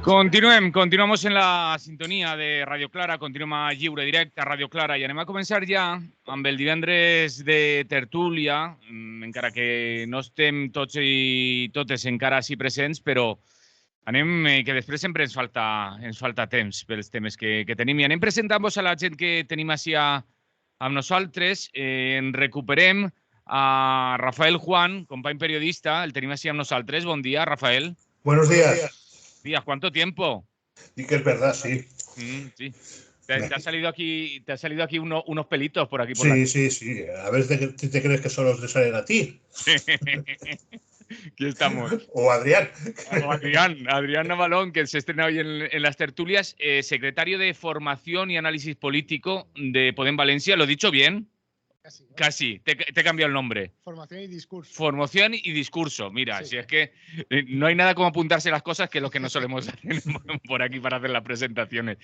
Continuamos en la sintonia de Radio Clara, continuem a Lliure Directe a Radio Clara i anem a començar ja amb el divendres de tertúlia, encara que no estem tots i totes encara així presents, però anem, que després sempre ens falta temps pels temes que tenim. I anem presentant-vos a la gent que tenim així amb nosaltres. En recuperem a Rafael Juan, company periodista, el tenim així amb nosaltres. Bon dia, Rafael. Buenos días. Días, ¿cuánto tiempo? Y que es verdad, sí. Sí. Te ha salido aquí unos pelitos por aquí. Sí. A ver si te crees que solo te salen a ti. Aquí estamos. O Adrián. Adrián Navalón, que se estrena hoy en las tertulias, secretario de Formación y Análisis Político de Podem Valencia. ¿Lo he dicho bien? Casi. Te he cambiado el nombre. Formación y discurso. Formación y discurso. Mira, sí. Si es que no hay nada como apuntarse las cosas que lo que no solemos hacer por aquí para hacer las presentaciones.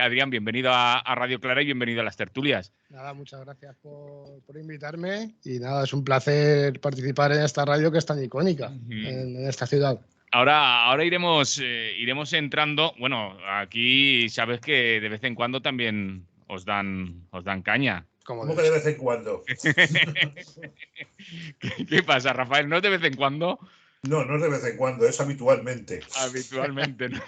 Adrián, bienvenido a Radio Clara y bienvenido a las tertulias. Nada, muchas gracias por invitarme y nada, es un placer participar en esta radio que es tan icónica en esta ciudad. Ahora iremos entrando. Bueno, aquí sabes que de vez en cuando también os dan caña. ¿Cómo que de vez en cuando? ¿Qué pasa, Rafael? ¿No es de vez en cuando? No es de vez en cuando, es habitualmente. Habitualmente, ¿no?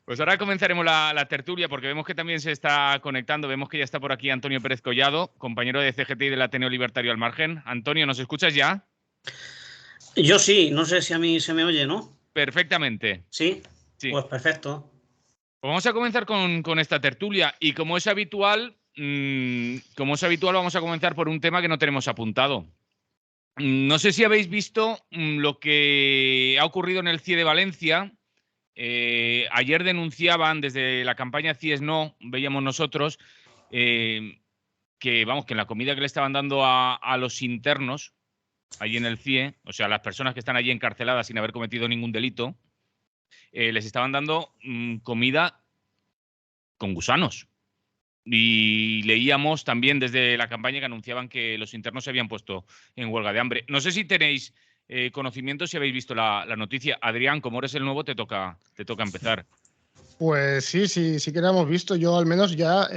Pues ahora comenzaremos la tertulia porque vemos que también se está conectando. Vemos que ya está por aquí Antonio Pérez Collado, compañero de CGT y del Ateneo Libertario al Margen. Antonio, ¿nos escuchas ya? Yo sí, no sé si a mí se me oye, ¿no? Perfectamente. ¿Sí? Pues perfecto. Pues vamos a comenzar con esta tertulia y como es habitual, vamos a comenzar por un tema que no tenemos apuntado. No sé si habéis visto lo que ha ocurrido en el CIE de Valencia. Ayer denunciaban desde la campaña CIES No, veíamos nosotros, que en la comida que le estaban dando a los internos allí en el CIE, o sea, las personas que están allí encarceladas sin haber cometido ningún delito, les estaban dando comida con gusanos. Y leíamos también desde la campaña que anunciaban que los internos se habían puesto en huelga de hambre. No sé si tenéis conocimiento, si habéis visto la noticia. Adrián, como eres el nuevo, te toca empezar. Pues sí que lo hemos visto. Yo al menos ya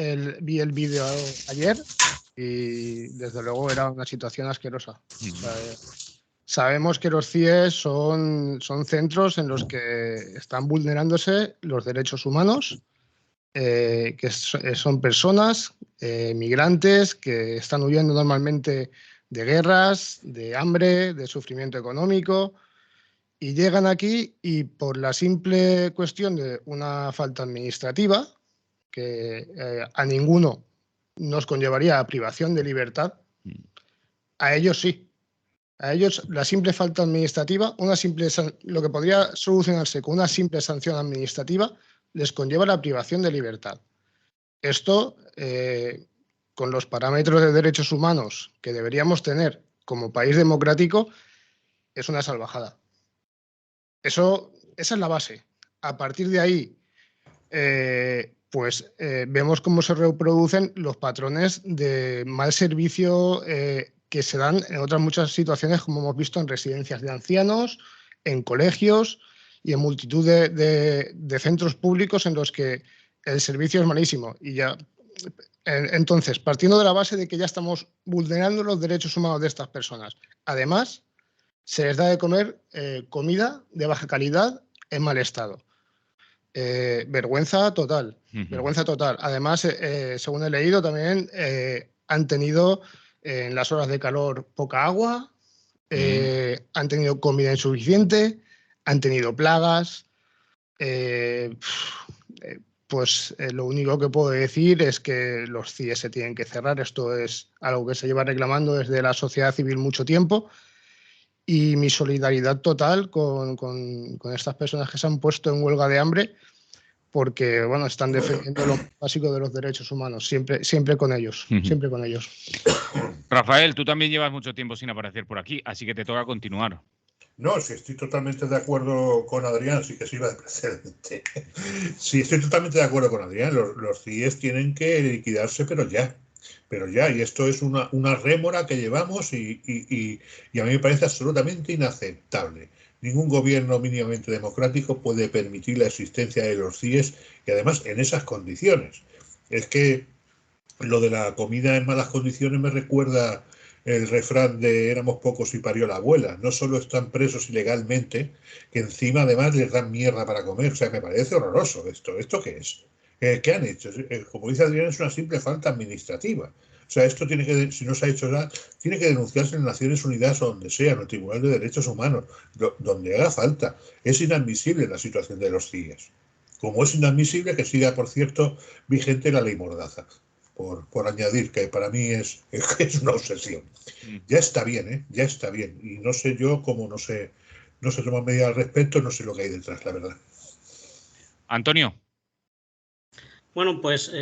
vi el vídeo ayer y desde luego era una situación asquerosa. O sea, sabemos que los CIES son centros en los que están vulnerándose los derechos humanos. Que son personas migrantes que están huyendo normalmente de guerras, de hambre, de sufrimiento económico y llegan aquí y por la simple cuestión de una falta administrativa que a ninguno nos conllevaría a privación de libertad, a ellos sí. A ellos la simple falta administrativa, lo que podría solucionarse con una simple sanción administrativa, les conlleva la privación de libertad. Esto, con los parámetros de derechos humanos que deberíamos tener como país democrático, es una salvajada. Esa es la base. A partir de ahí, vemos cómo se reproducen los patrones de mal servicio que se dan en otras muchas situaciones, como hemos visto en residencias de ancianos, en colegios y en multitud de centros públicos en los que el servicio es malísimo. Y ya, entonces, partiendo de la base de que ya estamos vulnerando los derechos humanos de estas personas, además, se les da de comer comida de baja calidad en mal estado. Vergüenza total, vergüenza total. Además, según he leído, también han tenido en las horas de calor poca agua, han tenido comida insuficiente, han tenido plagas. Lo único que puedo decir es que los CIES se tienen que cerrar. Esto es algo que se lleva reclamando desde la sociedad civil mucho tiempo. Y mi solidaridad total con estas personas que se han puesto en huelga de hambre porque, bueno, están defendiendo lo básico de los derechos humanos. Siempre con ellos, siempre con ellos. Rafael, tú también llevas mucho tiempo sin aparecer por aquí, así que te toca continuar. No, sí, estoy totalmente de acuerdo con Adrián, sí que sirva de precedente. Sí, estoy totalmente de acuerdo con Adrián. Los CIES tienen que liquidarse, pero ya. Y esto es una rémora que llevamos y a mí me parece absolutamente inaceptable. Ningún gobierno mínimamente democrático puede permitir la existencia de los CIEs y además en esas condiciones. Es que lo de la comida en malas condiciones me recuerda el refrán de éramos pocos y parió la abuela. No solo están presos ilegalmente, que encima además les dan mierda para comer. O sea, me parece horroroso esto. ¿Esto qué es? ¿Qué han hecho? Como dice Adrián, es una simple falta administrativa. O sea, esto tiene que, si no se ha hecho nada, tiene que denunciarse en Naciones Unidas o donde sea, en el Tribunal de Derechos Humanos, donde haga falta. Es inadmisible la situación de los CIEs. Como es inadmisible que siga, por cierto, vigente la ley Mordaza. Por añadir, que para mí es una obsesión. Ya está bien, ¿eh? Ya está bien. Y no sé yo cómo no se toma medidas al respecto, no sé lo que hay detrás, la verdad. Antonio. Bueno, pues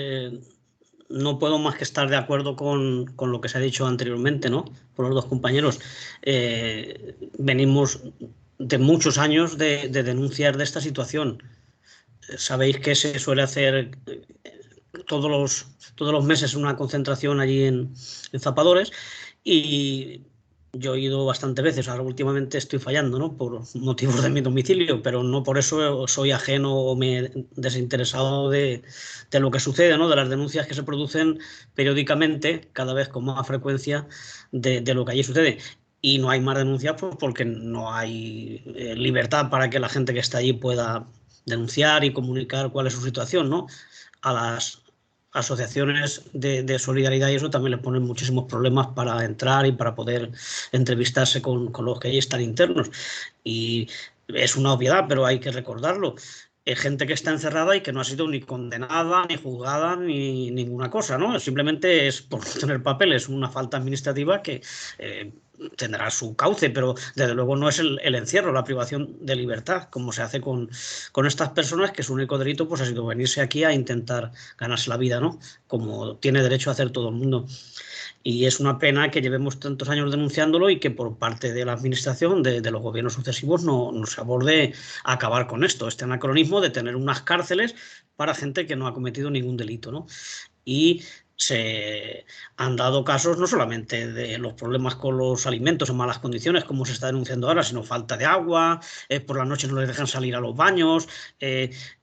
no puedo más que estar de acuerdo con lo que se ha dicho anteriormente, ¿no? Por los dos compañeros. Venimos de muchos años de denunciar de esta situación. Sabéis que se suele hacer todos los meses una concentración allí en Zapadores, y yo he ido bastantes veces. Ahora últimamente estoy fallando, ¿no? Por motivos de mi domicilio, pero no por eso soy ajeno o me he desinteresado de lo que sucede, ¿no? De las denuncias que se producen periódicamente, cada vez con más frecuencia, de lo que allí sucede. Y no hay más denuncias pues, porque no hay libertad para que la gente que está allí pueda denunciar y comunicar cuál es su situación, ¿no? A las asociaciones de solidaridad y eso también les ponen muchísimos problemas para entrar y para poder entrevistarse con los que allí están internos. Y es una obviedad, pero hay que recordarlo. Es gente que está encerrada y que no ha sido ni condenada, ni juzgada, ni ninguna cosa, ¿no? Simplemente es por no tener papeles, una falta administrativa que tendrá su cauce, pero desde luego no es el encierro, la privación de libertad, como se hace con estas personas, que su único delito pues, ha sido venirse aquí a intentar ganarse la vida, ¿no? Como tiene derecho a hacer todo el mundo. Y es una pena que llevemos tantos años denunciándolo y que por parte de la administración, de los gobiernos sucesivos, no se aborde acabar con esto, este anacronismo de tener unas cárceles para gente que no ha cometido ningún delito, ¿no? Y se han dado casos no solamente de los problemas con los alimentos en malas condiciones, como se está denunciando ahora, sino falta de agua, por la noche no les dejan salir a los baños,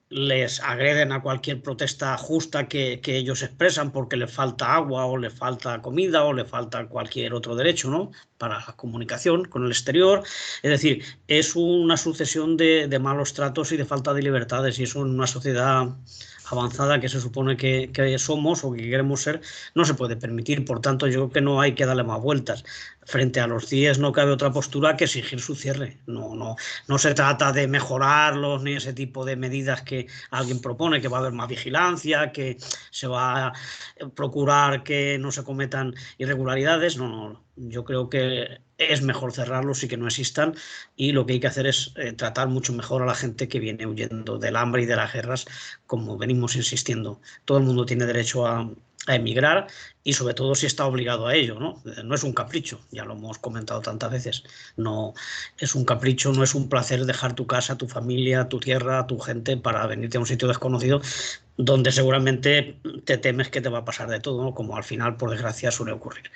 les agreden a cualquier protesta justa que ellos expresan porque les falta agua o les falta comida o les falta cualquier otro derecho, ¿no? Para la comunicación con el exterior. Es decir, es una sucesión de malos tratos y de falta de libertades, y eso en una sociedad avanzada que se supone que somos o que queremos ser, no se puede permitir. Por tanto, yo creo que no hay que darle más vueltas. Frente a los CIEs no cabe otra postura que exigir su cierre. No se trata de mejorarlos ni ese tipo de medidas que alguien propone, que va a haber más vigilancia, que se va a procurar que no se cometan irregularidades. No. Yo creo que es mejor cerrarlos y que no existan, y lo que hay que hacer es tratar mucho mejor a la gente que viene huyendo del hambre y de las guerras, como venimos insistiendo. Todo el mundo tiene derecho a emigrar, y sobre todo si está obligado a ello, ¿no? No es un capricho, ya lo hemos comentado tantas veces. No es un capricho, no es un placer dejar tu casa, tu familia, tu tierra, tu gente para venirte a un sitio desconocido donde seguramente te temes que te va a pasar de todo, ¿no? Como al final, por desgracia, suele ocurrir.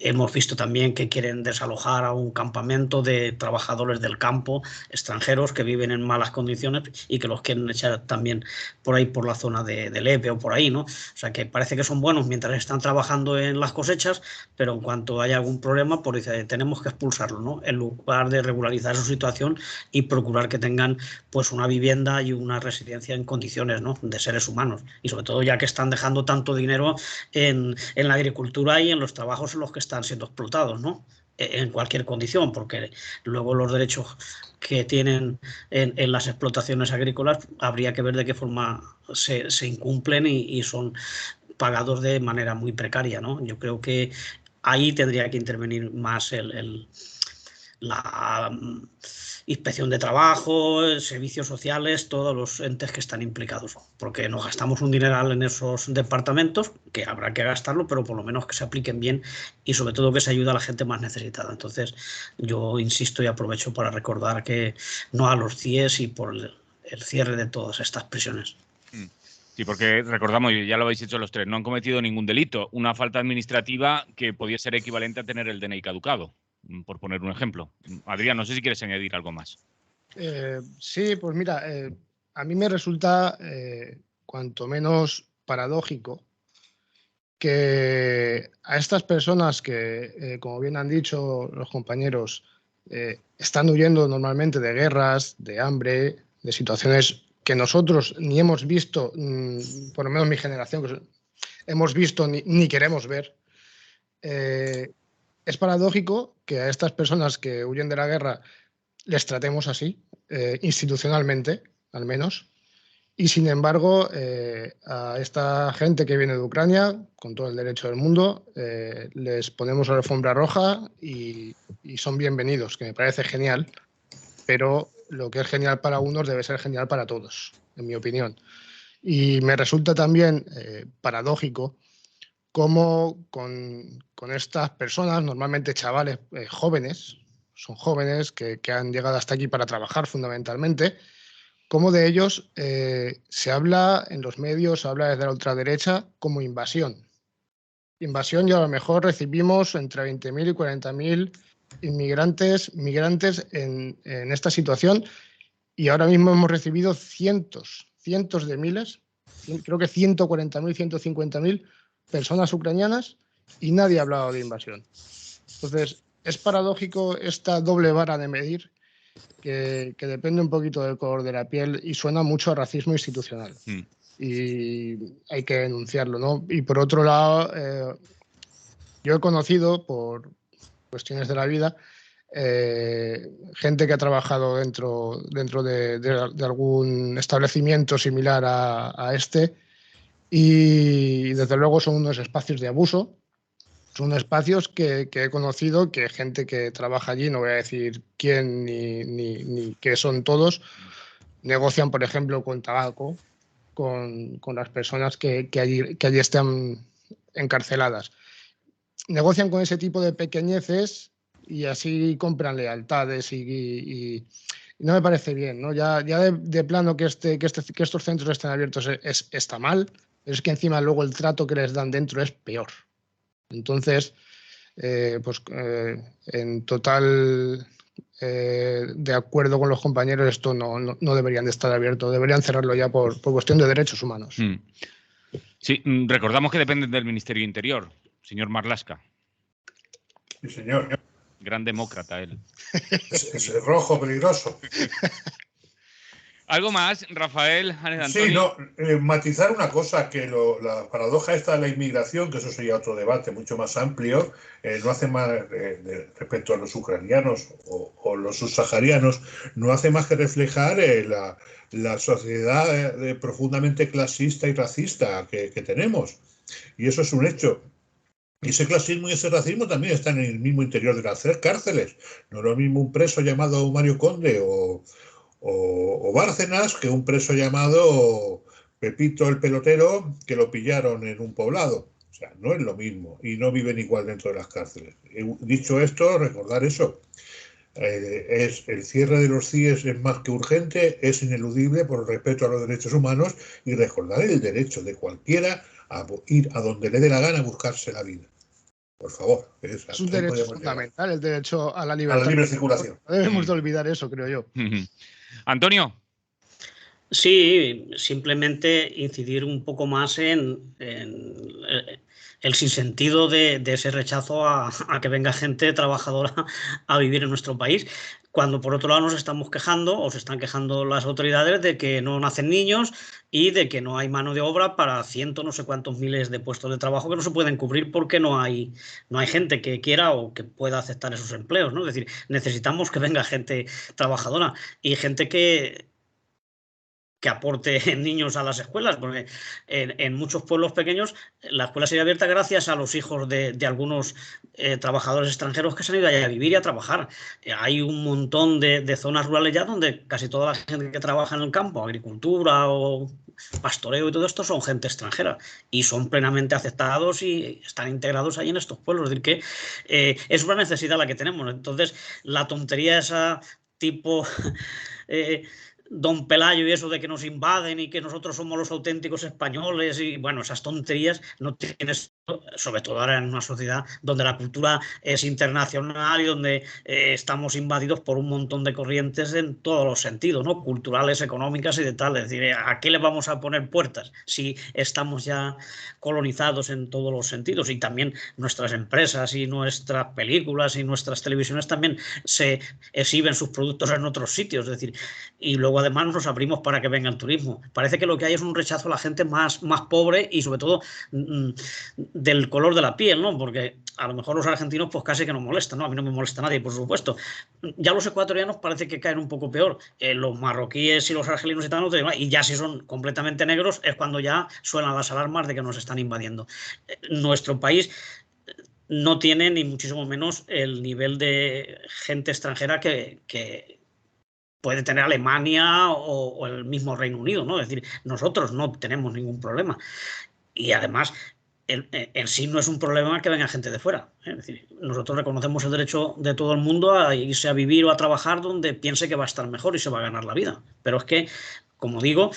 Hemos visto también que quieren desalojar a un campamento de trabajadores del campo extranjeros que viven en malas condiciones y que los quieren echar también por ahí, por la zona de Lepe o por ahí, ¿no? O sea, que parece que son buenos mientras están trabajando en las cosechas, pero en cuanto haya algún problema, pues dice, tenemos que expulsarlo, ¿no? En lugar de regularizar su situación y procurar que tengan pues una vivienda y una residencia en condiciones, ¿no? De seres humanos. Y sobre todo ya que están dejando tanto dinero en la agricultura y en los trabajos en los que están siendo explotados, ¿no? En cualquier condición, porque luego los derechos que tienen en las explotaciones agrícolas habría que ver de qué forma se incumplen y son pagados de manera muy precaria, ¿no? Yo creo que ahí tendría que intervenir más la inspección de trabajo, servicios sociales, todos los entes que están implicados, porque nos gastamos un dineral en esos departamentos, que habrá que gastarlo, pero por lo menos que se apliquen bien y sobre todo que se ayude a la gente más necesitada. Entonces yo insisto y aprovecho para recordar que no a los CIEs y por el cierre de todas estas prisiones. Sí, porque recordamos, ya lo habéis hecho los tres, no han cometido ningún delito. Una falta administrativa que podía ser equivalente a tener el DNI caducado, por poner un ejemplo. Adrián, no sé si quieres añadir algo más. Sí, pues mira, a mí me resulta cuanto menos paradójico que a estas personas que, como bien han dicho los compañeros, están huyendo normalmente de guerras, de hambre, de situaciones que nosotros ni hemos visto, por lo menos mi generación, que hemos visto ni queremos ver. Es paradójico que a estas personas que huyen de la guerra les tratemos así, institucionalmente, al menos. Y sin embargo, a esta gente que viene de Ucrania, con todo el derecho del mundo, les ponemos la alfombra roja y son bienvenidos, que me parece genial, pero lo que es genial para unos debe ser genial para todos, en mi opinión. Y me resulta también paradójico cómo con estas personas, normalmente chavales jóvenes, son jóvenes que han llegado hasta aquí para trabajar fundamentalmente, cómo de ellos se habla en los medios, se habla desde la ultraderecha como invasión. Invasión, y a lo mejor recibimos entre 20.000 y 40.000 migrantes en esta situación, y ahora mismo hemos recibido cientos de miles, creo que 140.000, 150.000 personas ucranianas, y nadie ha hablado de invasión. Entonces, es paradójico esta doble vara de medir que depende un poquito del color de la piel y suena mucho a racismo institucional. Y hay que denunciarlo, ¿no? Y por otro lado, yo he conocido, por cuestiones de la vida, gente que ha trabajado dentro de algún establecimiento similar a este, y desde luego son unos espacios de abuso. Son espacios que he conocido, que gente que trabaja allí, no voy a decir quién ni qué son todos, negocian, por ejemplo, con tabaco, con las personas que allí están encarceladas. Negocian con ese tipo de pequeñeces y así compran lealtades y no me parece bien, ¿no? Ya de plano que estos centros estén abiertos está mal, pero es que encima luego el trato que les dan dentro es peor. Entonces, en total de acuerdo con los compañeros, esto no deberían de estar abiertos, deberían cerrarlo ya por cuestión de derechos humanos. Sí, recordamos que dependen del Ministerio de Interior, señor Marlaska. Sí, señor. Gran demócrata él. Es rojo, peligroso. ¿Algo más, Rafael? Sí, no, matizar una cosa, que la paradoja esta de la inmigración, que eso sería otro debate mucho más amplio, no hace más, respecto a los ucranianos o los subsaharianos, no hace más que reflejar la sociedad profundamente clasista y racista que tenemos. Y eso es un hecho. Y ese clasismo y ese racismo también están en el mismo interior de las cárceles. No es lo mismo un preso llamado Mario Conde o Bárcenas que un preso llamado Pepito el pelotero, que lo pillaron en un poblado. O sea, no es lo mismo y no viven igual dentro de las cárceles. Dicho esto, recordar eso. Es el cierre de los CIES es más que urgente, es ineludible por el respeto a los derechos humanos, y recordar el derecho de cualquiera a ir a donde le dé la gana a buscarse la vida. Por favor. Es un derecho fundamental, el derecho a la libertad. A la libre circulación. No debemos de olvidar eso, creo yo. Antonio. Sí, simplemente incidir un poco más en el sinsentido de ese rechazo a que venga gente trabajadora a vivir en nuestro país, cuando por otro lado nos estamos quejando, o se están quejando las autoridades, de que no nacen niños y de que no hay mano de obra para no sé cuántos miles de puestos de trabajo que no se pueden cubrir porque no hay gente que quiera o que pueda aceptar esos empleos, ¿no? Es decir, necesitamos que venga gente trabajadora y gente que aporte niños a las escuelas, porque en muchos pueblos pequeños la escuela sería abierta gracias a los hijos de algunos trabajadores extranjeros que se han ido allá a vivir y a trabajar. Hay un montón de zonas rurales ya donde casi toda la gente que trabaja en el campo, agricultura o pastoreo y todo esto, son gente extranjera y son plenamente aceptados y están integrados ahí en estos pueblos. Es decir, que es una necesidad la que tenemos. Entonces, la tontería esa tipo... Don Pelayo y eso de que nos invaden y que nosotros somos los auténticos españoles y bueno, esas tonterías no tienes, sobre todo ahora en una sociedad donde la cultura es internacional y donde estamos invadidos por un montón de corrientes en todos los sentidos, ¿no? Culturales, económicas y de tal. Es decir, ¿a qué le vamos a poner puertas si estamos ya colonizados en todos los sentidos? Y también nuestras empresas y nuestras películas y nuestras televisiones también se exhiben sus productos en otros sitios, es decir, y luego además nos abrimos para que venga el turismo. Parece que lo que hay es un rechazo a la gente más pobre y sobre todo del color de la piel, ¿no? Porque a lo mejor los argentinos pues casi que nos molestan, ¿no? A mí no me molesta nadie, por supuesto. Ya los ecuatorianos parece que caen un poco peor. Los marroquíes y los argelinos y tal, y ya si son completamente negros es cuando ya suenan las alarmas de que nos están invadiendo. Nuestro país no tiene ni muchísimo menos el nivel de gente extranjera que puede tener Alemania o el mismo Reino Unido, ¿no? Es decir, nosotros no tenemos ningún problema. Y además, en sí no es un problema que venga gente de fuera. Es decir, nosotros reconocemos el derecho de todo el mundo a irse a vivir o a trabajar donde piense que va a estar mejor y se va a ganar la vida. Pero es que, como digo,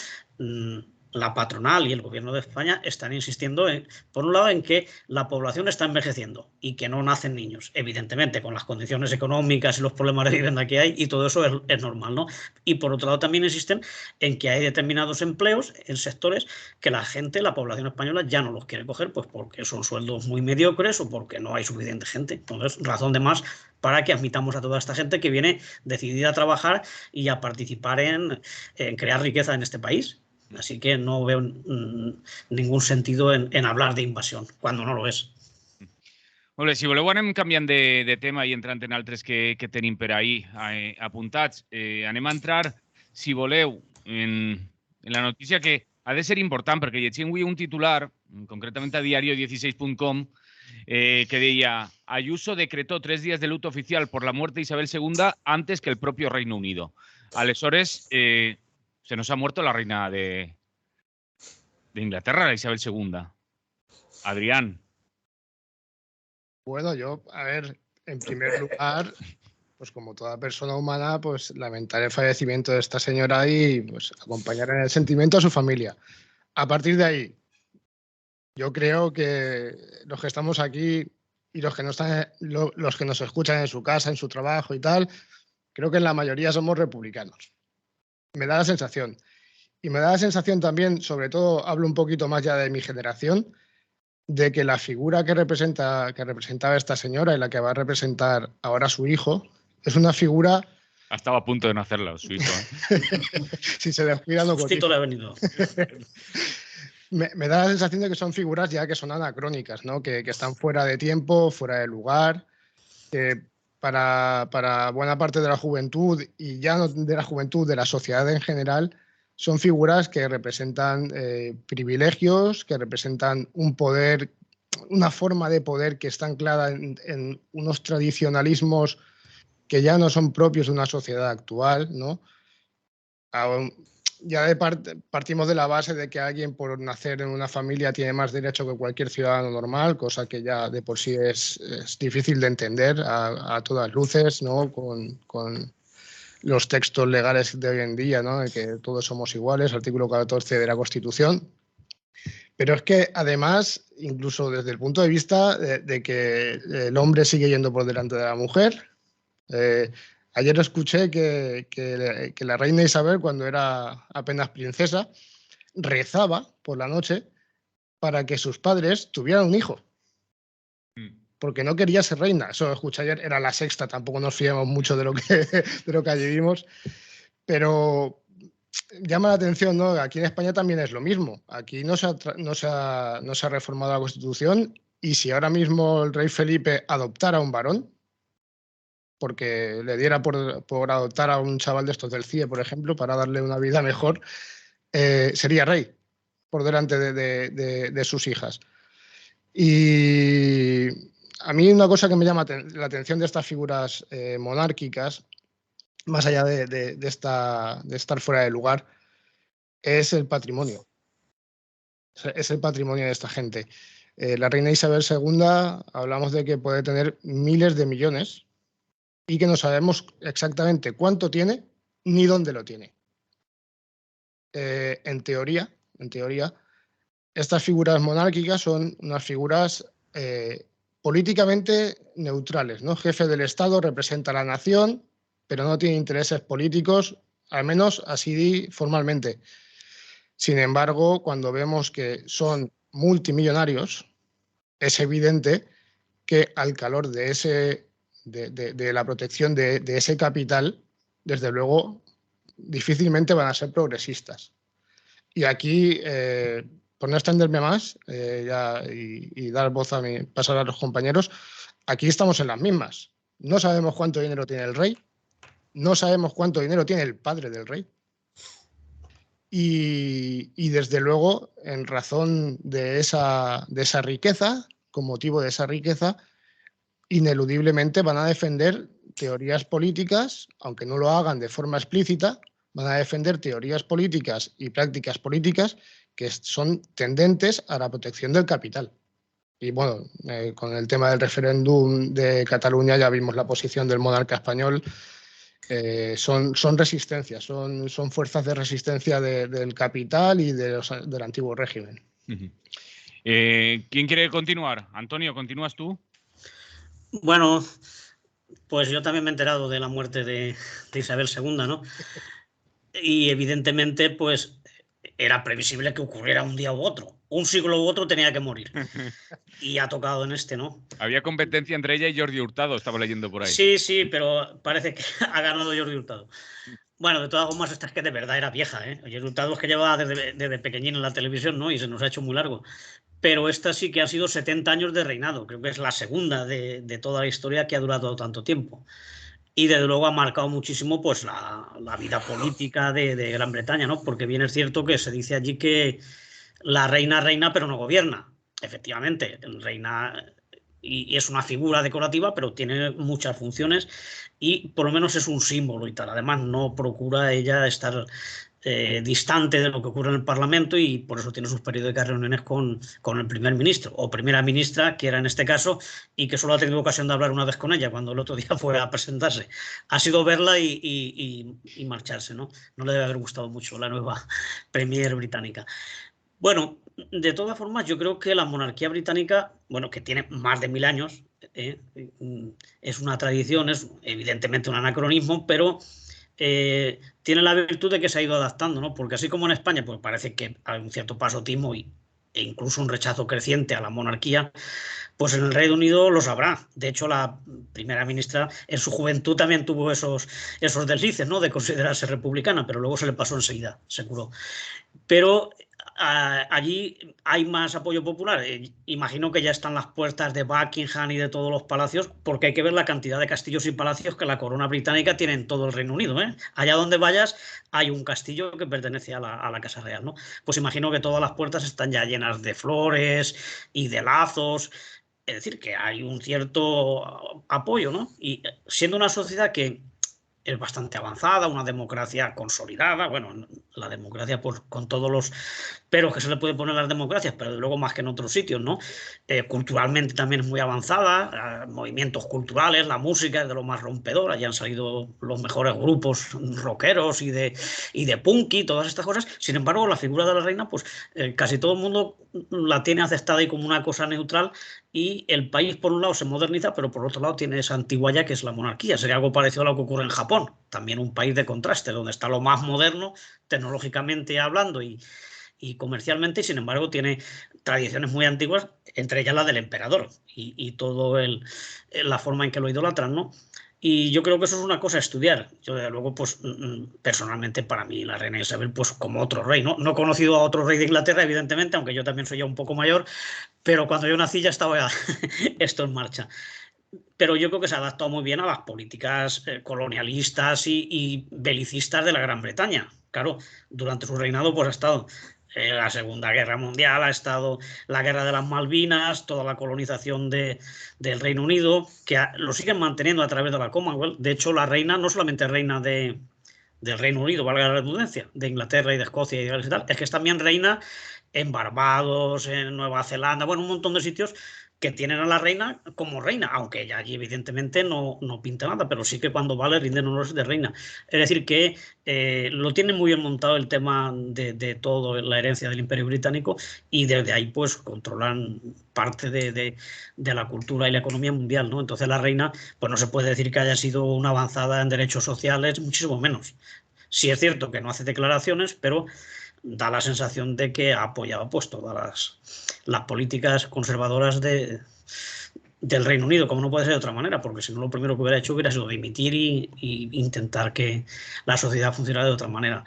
la patronal y el gobierno de España están insistiendo, por un lado, en que la población está envejeciendo y que no nacen niños, evidentemente, con las condiciones económicas y los problemas de vivienda que hay, y todo eso es normal, ¿no? Y por otro lado también insisten en que hay determinados empleos en sectores que la gente, la población española, ya no los quiere coger, pues porque son sueldos muy mediocres o porque no hay suficiente gente. Entonces, razón de más para que admitamos a toda esta gente que viene decidida a trabajar y a participar en crear riqueza en este país. Así que no veo ningún sentido en hablar de invasión, cuando no lo és. Molt bé, si voleu anem canviant de tema i entrant en altres que tenim per ahir apuntats. Anem a entrar, si voleu, en la notícia que ha de ser important, perquè llegim avui un titular, concretament a diario16.com, que deia: Ayuso decretó 3 días de luto oficial por la muerte de Isabel II antes que el propio Reino Unido. Aleshores, se nos ha muerto la reina de Inglaterra, la Isabel II. Adrián. Bueno, yo, a ver, en primer lugar, pues como toda persona humana, pues lamentar el fallecimiento de esta señora y pues acompañar en el sentimiento a su familia. A partir de ahí, yo creo que los que estamos aquí y los que nos escuchan en su casa, en su trabajo y tal, creo que en la mayoría somos republicanos. Me da la sensación. Y me da la sensación también, sobre todo, hablo un poquito más ya de mi generación, de que la figura que representaba esta señora y la que va a representar ahora su hijo es una figura... Estaba a punto de nacerla, su hijo. Si se descuida, no Justito le ha venido. Me da la sensación de que son figuras ya que son anacrónicas, ¿no? Que están fuera de tiempo, fuera de lugar, que para buena parte de la juventud, y ya no de la juventud, de la sociedad en general, son figuras que representan privilegios, que representan un poder, una forma de poder que está anclada en unos tradicionalismos que ya no son propios de una sociedad actual, ¿no? Ya partimos de la base de que alguien por nacer en una familia tiene más derecho que cualquier ciudadano normal, cosa que ya de por sí es difícil de entender a todas luces, ¿no? Con los textos legales de hoy en día, ¿no? De que todos somos iguales, artículo 14 de la Constitución. Pero es que además, incluso desde el punto de vista de que el hombre sigue yendo por delante de la mujer, ayer escuché que la reina Isabel, cuando era apenas princesa, rezaba por la noche para que sus padres tuvieran un hijo. Porque no quería ser reina. Eso lo escuché ayer, era la sexta, tampoco nos fiamos mucho de lo que allí vimos. Pero llama la atención, ¿no? Aquí en España también es lo mismo. Aquí no se ha reformado la Constitución, y si ahora mismo el rey Felipe adoptara a un varón, porque le diera por adoptar a un chaval de estos del CIE, por ejemplo, para darle una vida mejor, sería rey por delante de sus hijas. Y a mí una cosa que me llama la atención de estas figuras monárquicas, más allá de estar fuera de lugar, es el patrimonio. Es el patrimonio de esta gente. La reina Isabel II, hablamos de que puede tener miles de millones y que no sabemos exactamente cuánto tiene ni dónde lo tiene. en teoría, estas figuras monárquicas son unas figuras políticamente neutrales, ¿no? Jefe del Estado representa a la nación, pero no tiene intereses políticos, al menos así formalmente. Sin embargo, cuando vemos que son multimillonarios, es evidente que al calor de la protección de ese capital, desde luego, difícilmente van a ser progresistas. Y aquí, por no extenderme más y dar voz pasar a los compañeros, aquí estamos en las mismas. No sabemos cuánto dinero tiene el rey, no sabemos cuánto dinero tiene el padre del rey. Y desde luego, en razón de esa riqueza, con motivo de esa riqueza, ineludiblemente van a defender teorías políticas, aunque no lo hagan de forma explícita, van a defender teorías políticas y prácticas políticas que son tendentes a la protección del capital. Y bueno, con el tema del referéndum de Cataluña ya vimos la posición del monarca español. Son resistencias, son fuerzas de resistencia del capital y del antiguo régimen. ¿Quién quiere continuar? Antonio, ¿continúas tú? Bueno, pues yo también me he enterado de la muerte de Isabel II, ¿no? Y evidentemente, pues era previsible que ocurriera un día u otro. Un siglo u otro tenía que morir. Y ha tocado en este, ¿no? Había competencia entre ella y Jordi Hurtado, estaba leyendo por ahí. Sí, pero parece que ha ganado Jordi Hurtado. Bueno, de todas formas, esta es que de verdad era vieja, ¿eh? Jordi Hurtado es que llevaba desde pequeñín en la televisión, ¿no? Y se nos ha hecho muy largo. Pero esta sí que ha sido 70 años de reinado. Creo que es la segunda de toda la historia que ha durado tanto tiempo. Y desde luego ha marcado muchísimo pues la vida política de Gran Bretaña, ¿no? Porque bien es cierto que se dice allí que la reina reina pero no gobierna. Efectivamente, reina y es una figura decorativa, pero tiene muchas funciones y por lo menos es un símbolo y tal. Además, no procura ella estar distante de lo que ocurre en el Parlamento y por eso tiene sus periódicas reuniones con el primer ministro o primera ministra, que era en este caso, y que solo ha tenido ocasión de hablar una vez con ella cuando el otro día fue a presentarse. Ha sido verla y marcharse, ¿no? No le debe haber gustado mucho la nueva premier británica. Bueno, de todas formas, yo creo que la monarquía británica, bueno, que tiene más de 1000 años, es una tradición, es evidentemente un anacronismo, pero tiene la virtud de que se ha ido adaptando, ¿no? Porque así como en España, pues parece que hay un cierto pasotismo e incluso un rechazo creciente a la monarquía, pues en el Reino Unido lo sabrá. De hecho, la primera ministra en su juventud también tuvo esos deslices, ¿no? De considerarse republicana, pero luego se le pasó enseguida, se curó. Pero allí hay más apoyo popular. Imagino que ya están las puertas de Buckingham y de todos los palacios, porque hay que ver la cantidad de castillos y palacios que la corona británica tiene en todo el Reino Unido, ¿eh? Allá donde vayas hay un castillo que pertenece a la Casa Real, ¿no? Pues imagino que todas las puertas están ya llenas de flores y de lazos. Es decir, que hay un cierto apoyo, ¿no? Y siendo una sociedad que es bastante avanzada, una democracia consolidada, bueno, la democracia pues, con todos los peros que se le puede poner a las democracias, pero luego más que en otros sitios, ¿no? Culturalmente también es muy avanzada, movimientos culturales, la música es de lo más rompedor, allí han salido los mejores grupos rockeros y de punk y todas estas cosas. Sin embargo, la figura de la reina, pues casi todo el mundo la tiene aceptada ahí como una cosa neutral y el país por un lado se moderniza, pero por otro lado tiene esa antigüedad que es la monarquía. Sería algo parecido a lo que ocurre en Japón, también un país de contraste, donde está lo más moderno, tecnológicamente hablando y comercialmente, y sin embargo tiene tradiciones muy antiguas, entre ellas la del emperador y todo la forma en que lo idolatran, ¿no? Y yo creo que eso es una cosa a estudiar. Yo, desde luego, pues personalmente para mí la reina Isabel, pues como otro rey, ¿no? No he conocido a otro rey de Inglaterra, evidentemente, aunque yo también soy ya un poco mayor, pero cuando yo nací ya estaba esto en marcha. Pero yo creo que se ha adaptado muy bien a las políticas colonialistas y belicistas de la Gran Bretaña. Claro, durante su reinado pues ha estado la Segunda Guerra Mundial, ha estado la Guerra de las Malvinas, toda la colonización del Reino Unido, que lo siguen manteniendo a través de la Commonwealth. De hecho, la reina no solamente es reina del Reino Unido, valga la redundancia, de Inglaterra y de Escocia y tal, es que es también reina en Barbados, en Nueva Zelanda, bueno, un montón de sitios, que tienen a la reina como reina, aunque ella allí evidentemente no pinta nada, pero sí que cuando vale rinden honores de reina. Es decir, que lo tienen muy bien montado el tema de toda la herencia del Imperio Británico, y desde ahí pues controlan parte de la cultura y la economía mundial, ¿no? Entonces la reina pues no se puede decir que haya sido una avanzada en derechos sociales, muchísimo menos. Sí es cierto que no hace declaraciones, pero da la sensación de que ha apoyado pues todas las políticas conservadoras del Reino Unido, como no puede ser de otra manera, porque si no, lo primero que hubiera hecho hubiera sido dimitir y intentar que la sociedad funcionara de otra manera.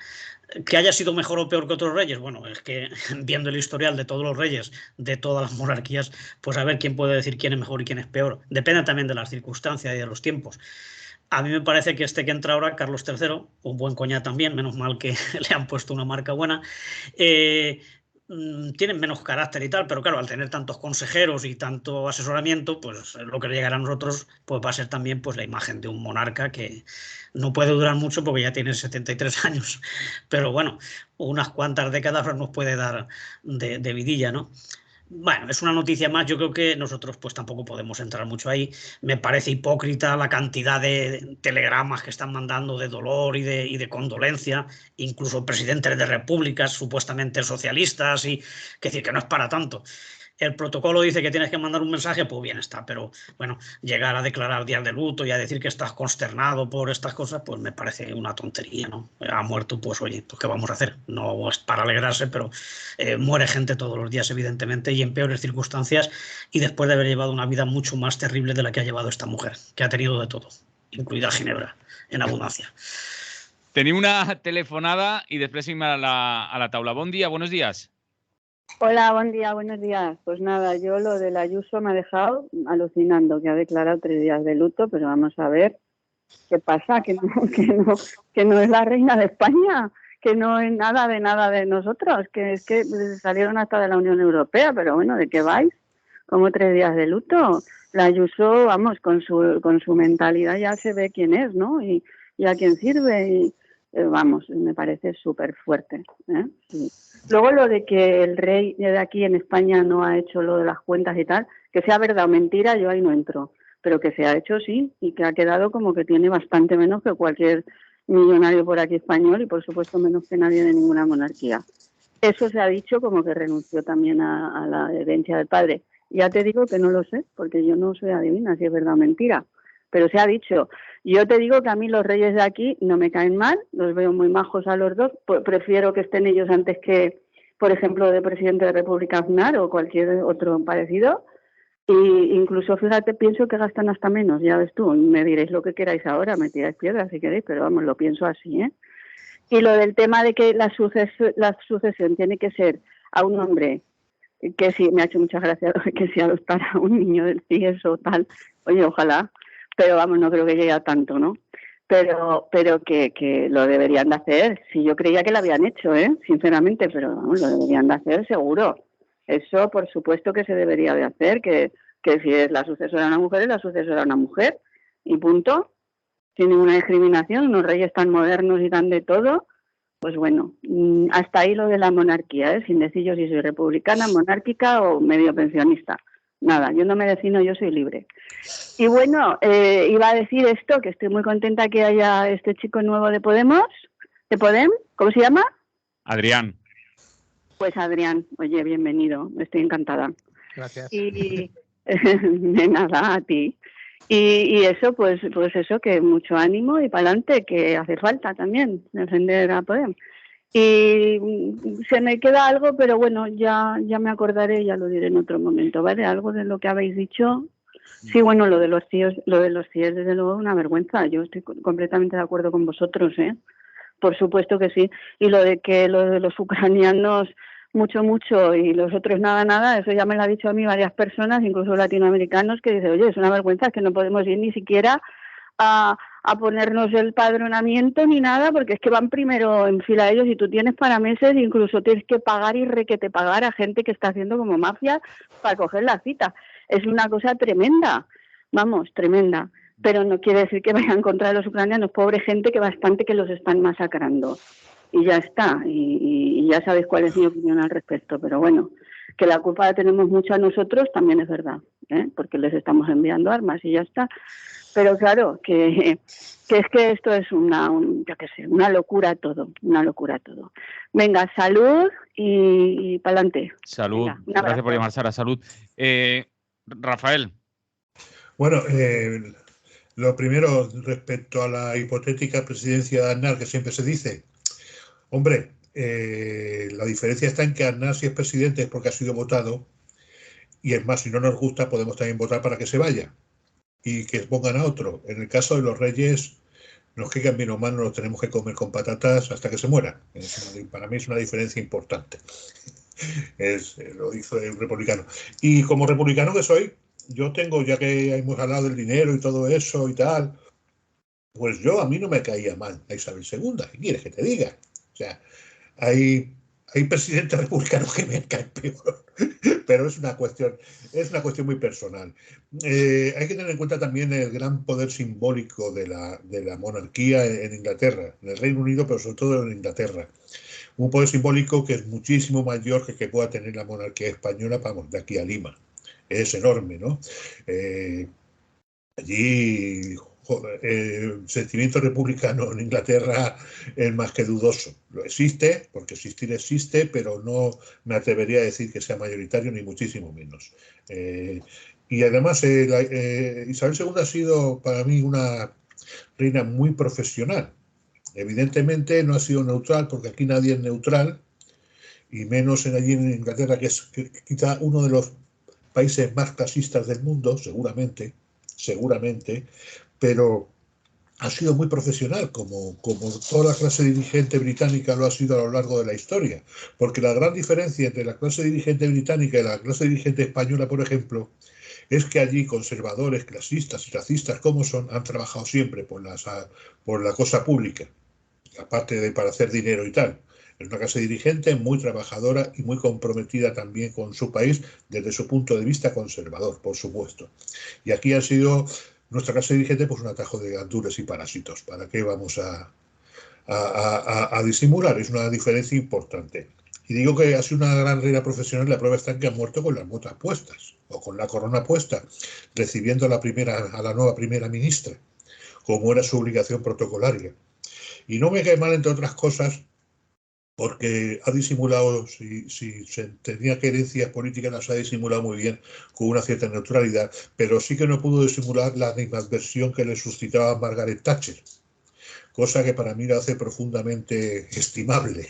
¿Que haya sido mejor o peor que otros reyes? Bueno, es que viendo el historial de todos los reyes, de todas las monarquías, pues a ver quién puede decir quién es mejor y quién es peor. Depende también de las circunstancias y de los tiempos. A mí me parece que este que entra ahora, Carlos III, un buen coñac también, menos mal que le han puesto una marca buena, tienen menos carácter y tal, pero claro, al tener tantos consejeros y tanto asesoramiento, pues lo que llegará a nosotros pues va a ser también pues la imagen de un monarca que no puede durar mucho porque ya tiene 73 años, pero bueno, unas cuantas décadas nos puede dar de vidilla, ¿no? Bueno, es una noticia más. Yo creo que nosotros pues tampoco podemos entrar mucho ahí. Me parece hipócrita la cantidad de telegramas que están mandando de dolor y de condolencia, incluso presidentes de repúblicas supuestamente socialistas, y que decir que no es para tanto. El protocolo dice que tienes que mandar un mensaje, pues bien está, pero bueno, llegar a declarar días de luto y a decir que estás consternado por estas cosas, pues me parece una tontería, ¿no? Ha muerto, pues oye, pues ¿qué vamos a hacer? No es para alegrarse, pero muere gente todos los días, evidentemente, y en peores circunstancias, y después de haber llevado una vida mucho más terrible de la que ha llevado esta mujer, que ha tenido de todo, incluida Ginebra, en abundancia. Tenía una telefonada y después irme a la taula. Bon día, buenos días. Hola, buen día, buenos días. Pues nada, yo lo del Ayuso me ha dejado alucinando, que ha declarado 3 días de luto, pero vamos a ver qué pasa, que no es la reina de España, que no es nada de nosotros, que es que salieron hasta de la Unión Europea, pero bueno, ¿de qué vais? Como 3 días de luto. La Ayuso, vamos, con su mentalidad ya se ve quién es, ¿no? Y a quién sirve, y vamos, me parece súper fuerte, ¿eh? Sí. Luego lo de que el rey de aquí en España no ha hecho lo de las cuentas y tal, que sea verdad o mentira, yo ahí no entro, pero que se ha hecho sí, y que ha quedado como que tiene bastante menos que cualquier millonario por aquí español, y por supuesto menos que nadie de ninguna monarquía. Eso se ha dicho, como que renunció también a la herencia del padre. Ya te digo que no lo sé, porque yo no soy adivina si es verdad o mentira, pero se ha dicho. Yo te digo que a mí los reyes de aquí no me caen mal, los veo muy majos a los dos, prefiero que estén ellos antes que, por ejemplo, de presidente de República Aznar o cualquier otro parecido, y incluso, fíjate, pienso que gastan hasta menos, ya ves tú, me diréis lo que queráis ahora, me tiráis piedras si queréis, pero vamos, lo pienso así, ¿eh? Y lo del tema de que la sucesión tiene que ser a un hombre, que sí, me ha hecho mucha gracia que si adoptara a un niño del CIES o tal, oye, ojalá, pero vamos, no creo que llegue a tanto, ¿no? Pero que lo deberían de hacer. Sí, yo creía que lo habían hecho, sinceramente, pero vamos, lo deberían de hacer seguro. Eso, por supuesto que se debería de hacer, que si es la sucesora una mujer, es la sucesora una mujer, y punto, sin ninguna discriminación. Unos reyes tan modernos y tan de todo, pues bueno, hasta ahí lo de la monarquía, sin decir yo si soy republicana, monárquica o medio pensionista. Nada, yo no me defino, yo soy libre. Y bueno, iba a decir esto, que estoy muy contenta que haya este chico nuevo de Podemos, ¿cómo se llama? Adrián. Pues Adrián, oye, bienvenido, estoy encantada. Gracias. Y de nada, a ti. Y eso, pues eso, que mucho ánimo y para adelante, que hace falta también defender a Podemos. Y se me queda algo, pero bueno, ya me acordaré, ya lo diré en otro momento, ¿vale? Algo de lo que habéis dicho. Sí, bueno, lo de los CIEs, desde luego, una vergüenza. Yo estoy completamente de acuerdo con vosotros, ¿eh? Por supuesto que sí. Y lo de que lo de los ucranianos mucho, y los otros nada, eso ya me lo ha dicho a mí varias personas, incluso latinoamericanos, que dicen, oye, es una vergüenza, es que no podemos ir ni siquiera a ponernos el padronamiento ni nada, porque es que van primero en fila ellos, y tú tienes para meses, incluso tienes que pagar y requete pagar a gente que está haciendo como mafia para coger la cita. Es una cosa tremenda, vamos, tremenda, pero no quiere decir que vayan contra los ucranianos, pobre gente, que bastante que los están masacrando. Y ya está, y ya sabéis cuál es mi opinión al respecto, pero bueno, que la culpa la tenemos mucho a nosotros también es verdad, porque les estamos enviando armas y ya está. Pero claro, que es que esto es una locura todo, una locura todo. Venga, salud y pa'lante. Salud. Venga, Gracias por llamar, Sara. Salud. Rafael. Bueno, lo primero, respecto a la hipotética presidencia de Aznar, que siempre se dice, hombre, la diferencia está en que Aznar, si es presidente, es porque ha sido votado, y es más, si no nos gusta, podemos también votar para que se vaya y que pongan a otro. En el caso de los reyes, nos quedan bien o mal, no los tenemos que comer con patatas hasta que se mueran. Para mí es una diferencia importante. Lo hizo el republicano. Y como republicano que soy, yo tengo, ya que hemos hablado del dinero y todo eso y tal, pues a mí no me caía mal a Isabel II. ¿Qué quieres que te diga? O sea, hay presidentes republicanos que me caen peor, pero es una cuestión muy personal. Hay que tener en cuenta también el gran poder simbólico de la monarquía en Inglaterra, en el Reino Unido, pero sobre todo en Inglaterra. Un poder simbólico que es muchísimo mayor que pueda tener la monarquía española, vamos, de aquí a Lima. Es enorme, ¿no? Allí el sentimiento republicano en Inglaterra es más que dudoso. Lo existe, porque existir existe, pero no me atrevería a decir que sea mayoritario, ni muchísimo menos. Y además, Isabel II ha sido para mí una reina muy profesional. Evidentemente no ha sido neutral, porque aquí nadie es neutral, y menos allí en Inglaterra, que es quizá uno de los países más clasistas del mundo, seguramente, pero ha sido muy profesional, como toda la clase dirigente británica lo ha sido a lo largo de la historia. Porque la gran diferencia entre la clase dirigente británica y la clase dirigente española, por ejemplo, es que allí conservadores, clasistas y racistas como son, han trabajado siempre por la cosa pública, aparte de para hacer dinero y tal. Es una clase dirigente muy trabajadora y muy comprometida también con su país desde su punto de vista conservador, por supuesto. Y aquí ha sido nuestra clase dirigente pues un atajo de gandules y parásitos. ¿Para qué vamos a disimular? Es una diferencia importante. Y digo que ha sido una gran reina profesional, la prueba está en que ha muerto con las botas puestas, o con la corona puesta, recibiendo a la nueva primera ministra, como era su obligación protocolaria. Y no me cae mal, entre otras cosas, porque ha disimulado, si se tenía querencias políticas, las ha disimulado muy bien, con una cierta neutralidad, pero sí que no pudo disimular la animadversión que le suscitaba Margaret Thatcher, cosa que para mí la hace profundamente estimable.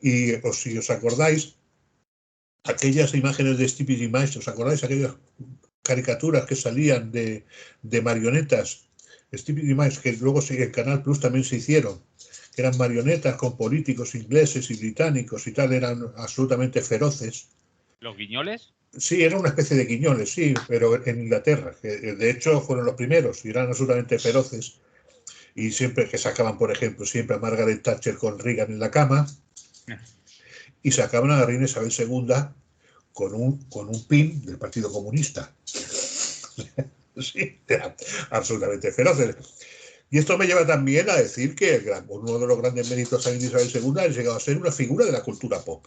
Y si os acordáis, aquellas imágenes de Stevie Mice, ¿os acordáis? Aquellas caricaturas que salían de marionetas, Stevie Mice, que luego en Canal Plus también se hicieron, que eran marionetas con políticos ingleses y británicos y tal, eran absolutamente feroces. ¿Los guiñoles? Sí, era una especie de guiñoles, sí, pero en Inglaterra, que de hecho fueron los primeros y eran absolutamente feroces. Y siempre que sacaban, por ejemplo, siempre a Margaret Thatcher con Reagan en la cama, y sacaban a la reina Isabel II con un pin del Partido Comunista. Sí, eran absolutamente feroces. Y esto me lleva también a decir que uno de los grandes méritos de Isabel II ha llegado a ser una figura de la cultura pop.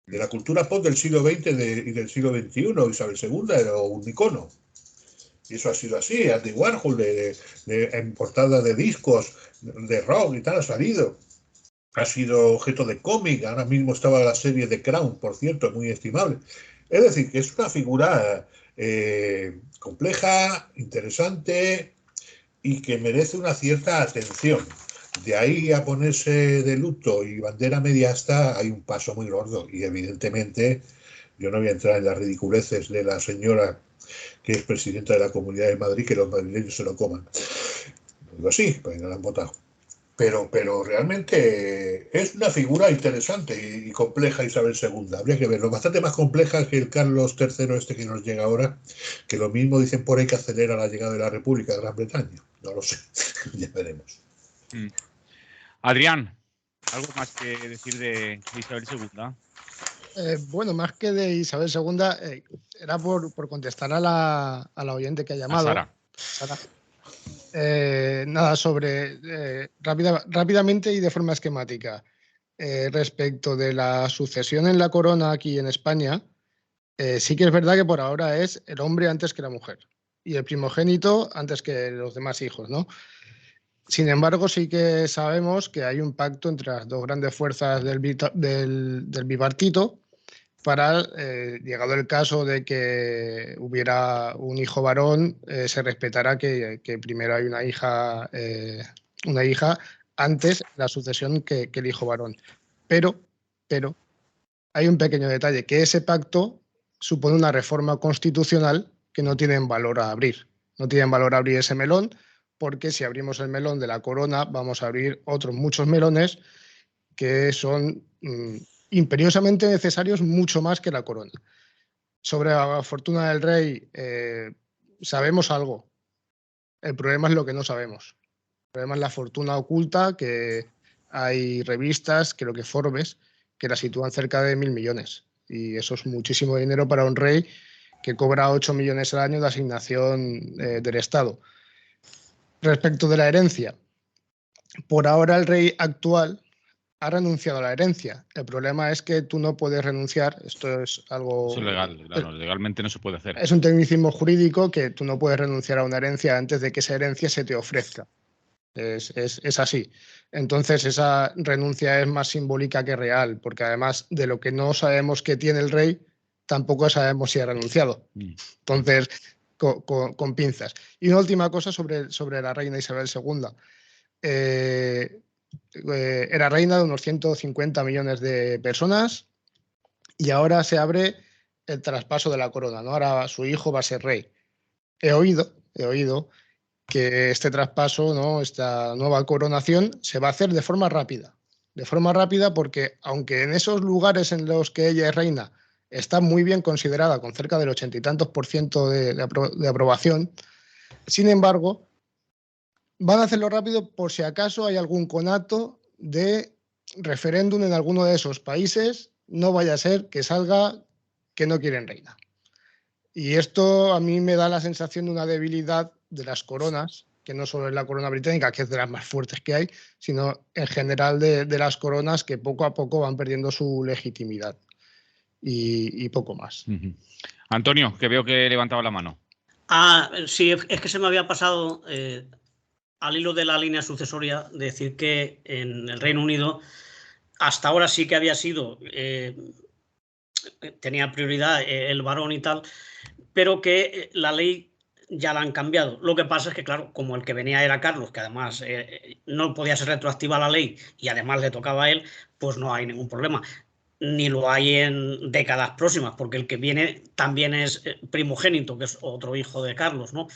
De la cultura pop del siglo XX y del siglo XXI. Isabel II era un icono. Y eso ha sido así. Andy Warhol, en portada de discos, de rock y tal, ha salido. Ha sido objeto de cómic. Ahora mismo estaba la serie de Crown, por cierto, muy estimable. Es decir, que es una figura compleja, interesante y que merece una cierta atención. De ahí a ponerse de luto y bandera media asta hay un paso muy gordo. Y evidentemente yo no voy a entrar en las ridiculeces de la señora que es presidenta de la Comunidad de Madrid, que los madrileños se lo coman. Digo así, pues no la han votado. Pero realmente es una figura interesante y compleja Isabel II. Habría que verlo. Bastante más compleja que el Carlos III este que nos llega ahora, que lo mismo dicen por ahí que acelera la llegada de la República de Gran Bretaña. No lo sé. Ya veremos. Adrián, ¿algo más que decir de Isabel II? Bueno, más que de Isabel II, era por contestar a la oyente que ha llamado. A Sara. Nada, rápidamente y de forma esquemática. Respecto de la sucesión en la corona aquí en España, Sí que es verdad que por ahora es el hombre antes que la mujer y el primogénito antes que los demás hijos, ¿no? Sin embargo, sí que sabemos que hay un pacto entre las dos grandes fuerzas del bipartito para, llegado el caso de que hubiera un hijo varón, se respetará que primero hay una hija antes de la sucesión que el hijo varón. Pero hay un pequeño detalle, que ese pacto supone una reforma constitucional que no tienen valor a abrir. No tienen valor a abrir ese melón, porque si abrimos el melón de la corona, vamos a abrir otros muchos melones que son imperiosamente necesarios, mucho más que la corona. Sobre la fortuna del rey, sabemos algo. El problema es lo que no sabemos. El problema es la fortuna oculta, que hay revistas, creo que Forbes, que la sitúan cerca de 1.000 millones. Y eso es muchísimo dinero para un rey que cobra 8 millones al año de asignación del Estado. Respecto de la herencia, por ahora el rey actual ha renunciado a la herencia. El problema es que tú no puedes renunciar. Esto es algo... Eso es legal, claro, legalmente no se puede hacer. Es un tecnicismo jurídico que tú no puedes renunciar a una herencia antes de que esa herencia se te ofrezca. Es así. Entonces esa renuncia es más simbólica que real, porque además de lo que no sabemos que tiene el rey, tampoco sabemos si ha renunciado. Entonces, con pinzas. Y una última cosa sobre la reina Isabel II. Era reina de unos 150 millones de personas y ahora se abre el traspaso de la corona, ¿no? Ahora su hijo va a ser rey. He oído que este traspaso, ¿no? Esta nueva coronación se va a hacer de forma rápida. De forma rápida porque, aunque en esos lugares en los que ella es reina está muy bien considerada, con cerca del 80 y tantos % de aprobación, sin embargo, van a hacerlo rápido por si acaso hay algún conato de referéndum en alguno de esos países, no vaya a ser que salga que no quieren reina. Y esto a mí me da la sensación de una debilidad de las coronas, que no solo es la corona británica, que es de las más fuertes que hay, sino en general de las coronas que poco a poco van perdiendo su legitimidad. Y poco más. Antonio, que veo que levantaba la mano. Sí, es que se me había pasado... al hilo de la línea sucesoria, decir que en el Reino Unido hasta ahora sí que había sido, tenía prioridad el varón y tal, pero que la ley ya la han cambiado. Lo que pasa es que, claro, como el que venía era Carlos, que además no podía ser retroactiva la ley y además le tocaba a él, pues no hay ningún problema. Ni lo hay en décadas próximas, porque el que viene también es primogénito, que es otro hijo de Carlos, ¿no?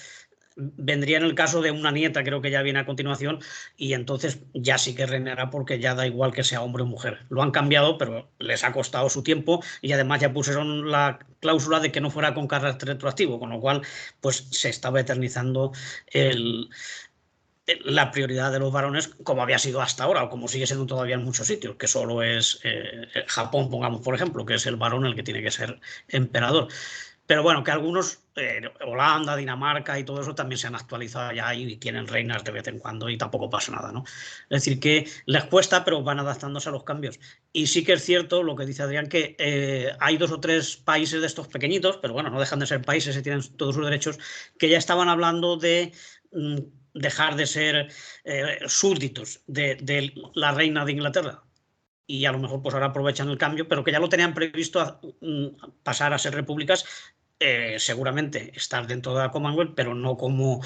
Vendría en el caso de una nieta, creo que ya viene a continuación, y entonces ya sí que reinará porque ya da igual que sea hombre o mujer. Lo han cambiado, pero les ha costado su tiempo y además ya pusieron la cláusula de que no fuera con carácter retroactivo, con lo cual pues se estaba eternizando la prioridad de los varones como había sido hasta ahora o como sigue siendo todavía en muchos sitios, que solo es Japón, pongamos por ejemplo, que es el varón el que tiene que ser emperador. Pero bueno, que algunos, Holanda, Dinamarca y todo eso también se han actualizado ya y tienen reinas de vez en cuando y tampoco pasa nada, ¿no? Es decir, que les cuesta, pero van adaptándose a los cambios. Y sí que es cierto lo que dice Adrián, que hay 2 o 3 países de estos pequeñitos, pero bueno, no dejan de ser países y tienen todos sus derechos, que ya estaban hablando de dejar de ser súbditos de la reina de Inglaterra. Y a lo mejor pues ahora aprovechan el cambio, pero que ya lo tenían previsto pasar a ser repúblicas, seguramente estar dentro de la Commonwealth, pero no como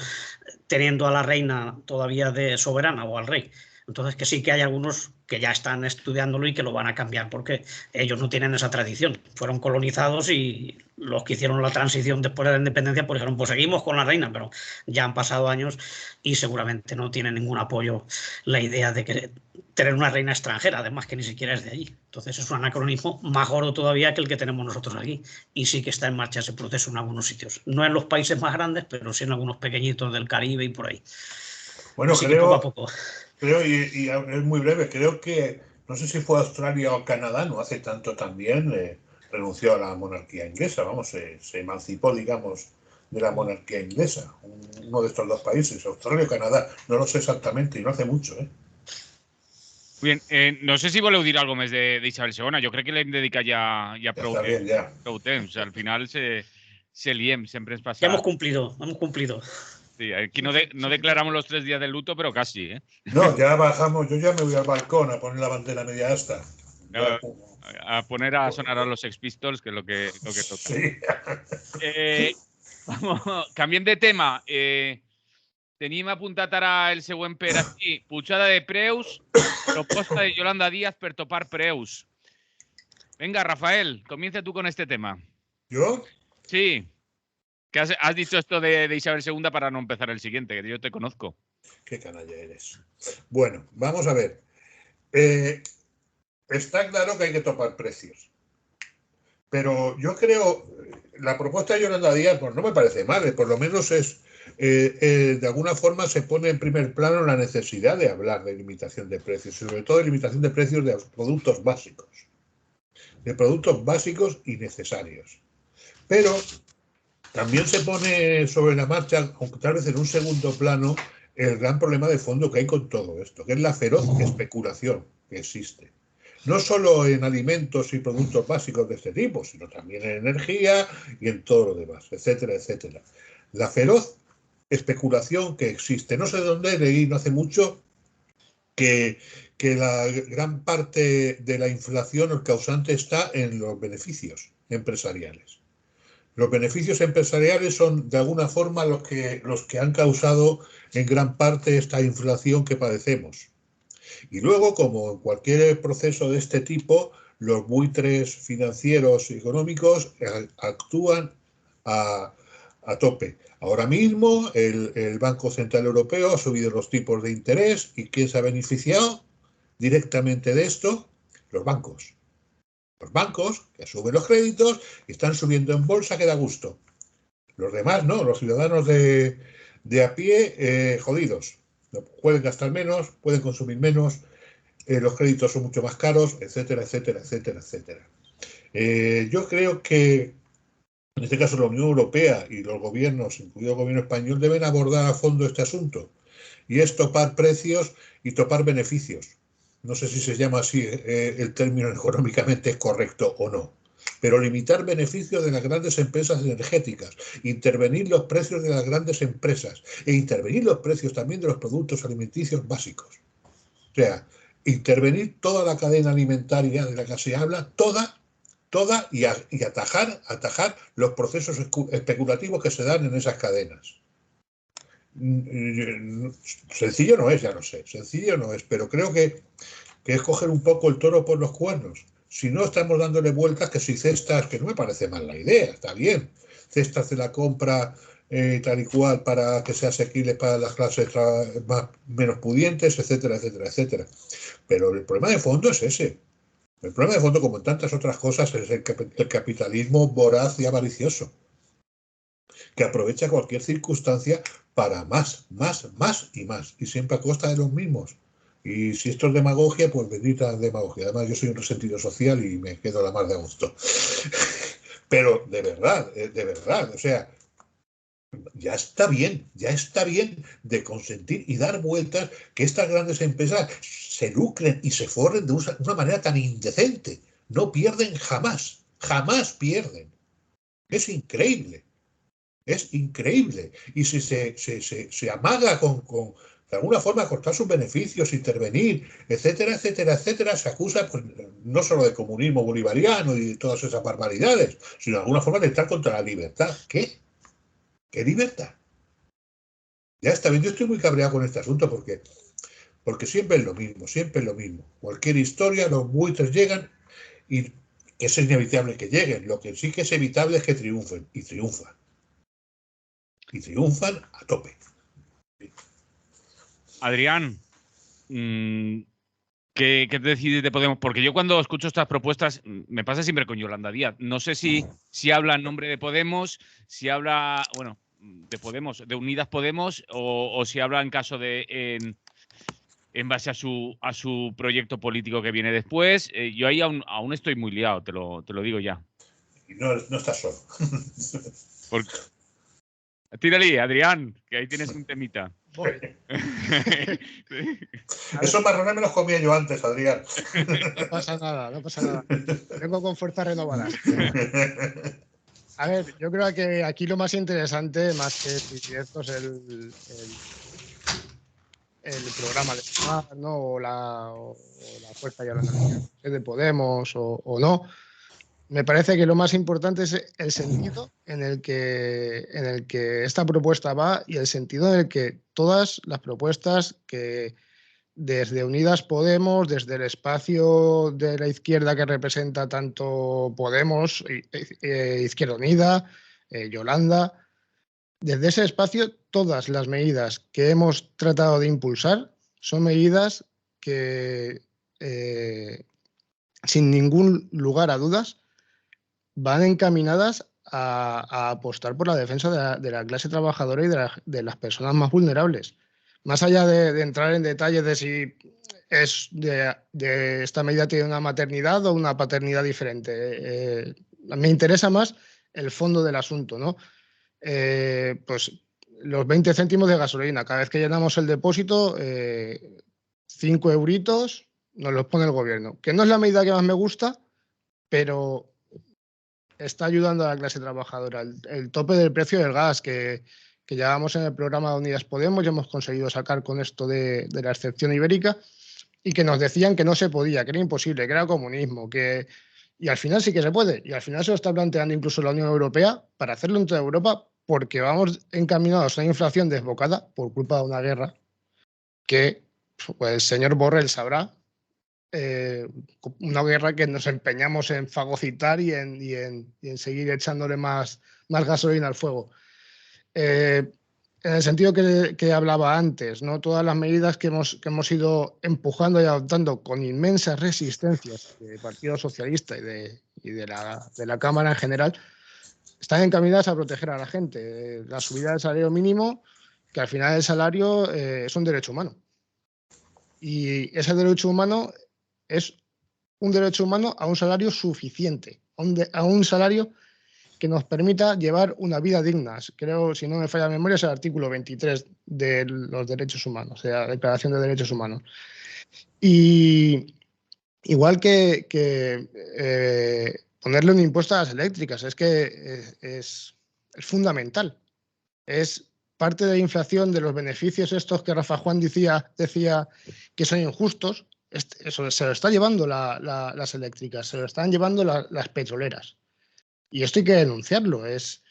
teniendo a la reina todavía de soberana o al rey. Entonces que sí que hay algunos que ya están estudiándolo y que lo van a cambiar porque ellos no tienen esa tradición. Fueron colonizados y los que hicieron la transición después de la independencia pues dijeron, pues seguimos con la reina, pero ya han pasado años y seguramente no tienen ningún apoyo la idea de que tener una reina extranjera, además que ni siquiera es de allí. Entonces es un anacronismo más gordo todavía que el que tenemos nosotros aquí. Y sí que está en marcha ese proceso en algunos sitios. No en los países más grandes, pero sí en algunos pequeñitos del Caribe y por ahí. Bueno, así creo, que poco a poco. Creo, y es muy breve, creo que, no sé si fue Australia o Canadá, no hace tanto también, renunció a la monarquía inglesa, vamos, se emancipó, digamos, de la monarquía inglesa. Uno de estos 2 países, Australia o Canadá, no lo sé exactamente y no hace mucho, ¿eh? Bien, no sé si voleu dir algo més d'Isabel II. Jo crec que l'hem dedicat ja prou temps. Al final se liem, sempre ens passa. Ya hemos cumplido. Sí, aquí no declaramos los 3 días de luto, pero casi, ¿eh? No, ya bajamos, yo ya me voy al balcón a poner la bandera media asta. A poner a sonar a los Sex Pistols, que es lo que toca. Sí. Canviem de tema. Tenim apuntat ara el següent per aquí. Pujada de preus, proposta de Yolanda Díaz per topar preus. Venga, Rafael, comienza tú con este tema. ¿Yo? Sí. Que has dicho esto de Isabel II para no empezar el siguiente, que yo te conozco. Qué canalla eres. Bueno, vamos a ver. Está claro que hay que topar precios. Pero yo creo, la propuesta de Yolanda Díaz, pues no me parece mal, por lo menos es, de alguna forma se pone en primer plano la necesidad de hablar de limitación de precios, sobre todo de limitación de precios de los productos básicos. De productos básicos y necesarios. Pero también se pone sobre la marcha, aunque tal vez en un segundo plano, el gran problema de fondo que hay con todo esto, que es la feroz especulación que existe. No solo en alimentos y productos básicos de este tipo, sino también en energía y en todo lo demás, etcétera, etcétera. La feroz especulación que existe. No sé de dónde leí no hace mucho que la gran parte de la inflación, el causante está en los beneficios empresariales. Los beneficios empresariales son de alguna forma los que han causado en gran parte esta inflación que padecemos. Y luego, como en cualquier proceso de este tipo, los buitres financieros y económicos actúan a tope. Ahora mismo el Banco Central Europeo ha subido los tipos de interés y ¿quién se ha beneficiado directamente de esto? Los bancos. Los bancos que suben los créditos y están subiendo en bolsa que da gusto. Los demás no, los ciudadanos de a pie jodidos. Pueden gastar menos, pueden consumir menos, los créditos son mucho más caros, etcétera, etcétera, etcétera, etcétera. Yo creo que en este caso la Unión Europea y los gobiernos, incluido el gobierno español, deben abordar a fondo este asunto y es topar precios y topar beneficios. No sé si se llama así el término económicamente correcto o no, pero limitar beneficios de las grandes empresas energéticas, intervenir los precios de las grandes empresas e intervenir los precios también de los productos alimenticios básicos. O sea, intervenir toda la cadena alimentaria de la que se habla, toda y atajar los procesos especulativos que se dan en esas cadenas. Sencillo no es, ya lo sé, sencillo no es, pero creo que es coger un poco el toro por los cuernos. Si no, estamos dándole vueltas que si cestas, que no me parece mal la idea, está bien, cestas de la compra tal y cual para que sea asequible para las clases menos pudientes, etcétera, etcétera, etcétera. Pero el problema de fondo es ese. El problema de fondo, como en tantas otras cosas, es el capitalismo voraz y avaricioso, que aprovecha cualquier circunstancia para más y más, y siempre a costa de los mismos. Y si esto es demagogia, pues bendita demagogia. Además, yo soy un resentido social y me quedo a la mar de gusto. Pero de verdad, o sea, ya está bien de consentir y dar vueltas que estas grandes empresas se lucren y se forren de una manera tan indecente. No pierden jamás pierden. Es increíble. Y si se amaga con de alguna forma cortar sus beneficios, intervenir, etcétera, etcétera, etcétera, se acusa pues, no solo de comunismo bolivariano y todas esas barbaridades, sino de alguna forma de estar contra la libertad. ¿Qué libertad? Ya está bien, yo estoy muy cabreado con este asunto porque siempre es lo mismo. Cualquier historia, los buitres llegan y es inevitable que lleguen. Lo que sí que es evitable es que triunfen, y triunfan. Y triunfan a tope. Adrián, ¿qué te decides de Podemos? Porque yo cuando escucho estas propuestas, me pasa siempre con Yolanda Díaz. No sé si habla en nombre de Podemos, si habla, bueno, de Podemos, de Unidas Podemos, o si habla en caso de en base a su proyecto político que viene después. Yo ahí aún estoy muy liado, te lo digo ya. Y no estás solo. Tírale, Adrián, que ahí tienes un temita. Voy. Esos marrones me los comía yo antes, Adrián. No pasa nada, no pasa nada. Vengo con fuerzas renovadas. A ver, yo creo que aquí lo más interesante, más que cierto, es el programa de Sumar, ¿no? O la fuerza ya de Podemos o no. Me parece que lo más importante es el sentido en el que esta propuesta va y el sentido en el que todas las propuestas que desde Unidas Podemos, desde el espacio de la izquierda que representa tanto Podemos, Izquierda Unida, Yolanda, desde ese espacio todas las medidas que hemos tratado de impulsar son medidas que, sin ningún lugar a dudas, van encaminadas a apostar por la defensa de la clase trabajadora y de las personas más vulnerables. Más allá de entrar en detalles de si esta medida tiene una maternidad o una paternidad diferente, me interesa más el fondo del asunto, ¿no? Pues los 20 céntimos de gasolina, cada vez que llenamos el depósito, 5 euritos nos los pone el gobierno. Que no es la medida que más me gusta, pero está ayudando a la clase trabajadora. El tope del precio del gas que llevábamos en el programa de Unidas Podemos y hemos conseguido sacar con esto de la excepción ibérica, y que nos decían que no se podía, que era imposible, que era comunismo, y al final sí que se puede, y al final se lo está planteando incluso la Unión Europea para hacerlo en toda Europa, porque vamos encaminados a una inflación desbocada por culpa de una guerra que pues, el señor Borrell sabrá. Una guerra que nos empeñamos en fagocitar y en seguir echándole más gasolina al fuego. En el sentido que hablaba antes, ¿no? Todas las medidas que hemos ido empujando y adoptando con inmensas resistencias del Partido Socialista y de la Cámara en general están encaminadas a proteger a la gente. La subida del salario mínimo, que al final el salario es un derecho humano. Y ese derecho humano es un derecho humano a un salario suficiente, a un salario que nos permita llevar una vida digna. Creo, si no me falla la memoria, es el artículo 23 de los derechos humanos, de la Declaración de Derechos Humanos. Y igual que ponerle un impuesto a las eléctricas, es que es fundamental. Es parte de la inflación, de los beneficios estos que Rafa Juan decía que son injustos. Eso se lo está llevando las eléctricas, se lo están llevando las petroleras. Y esto hay que denunciarlo. Es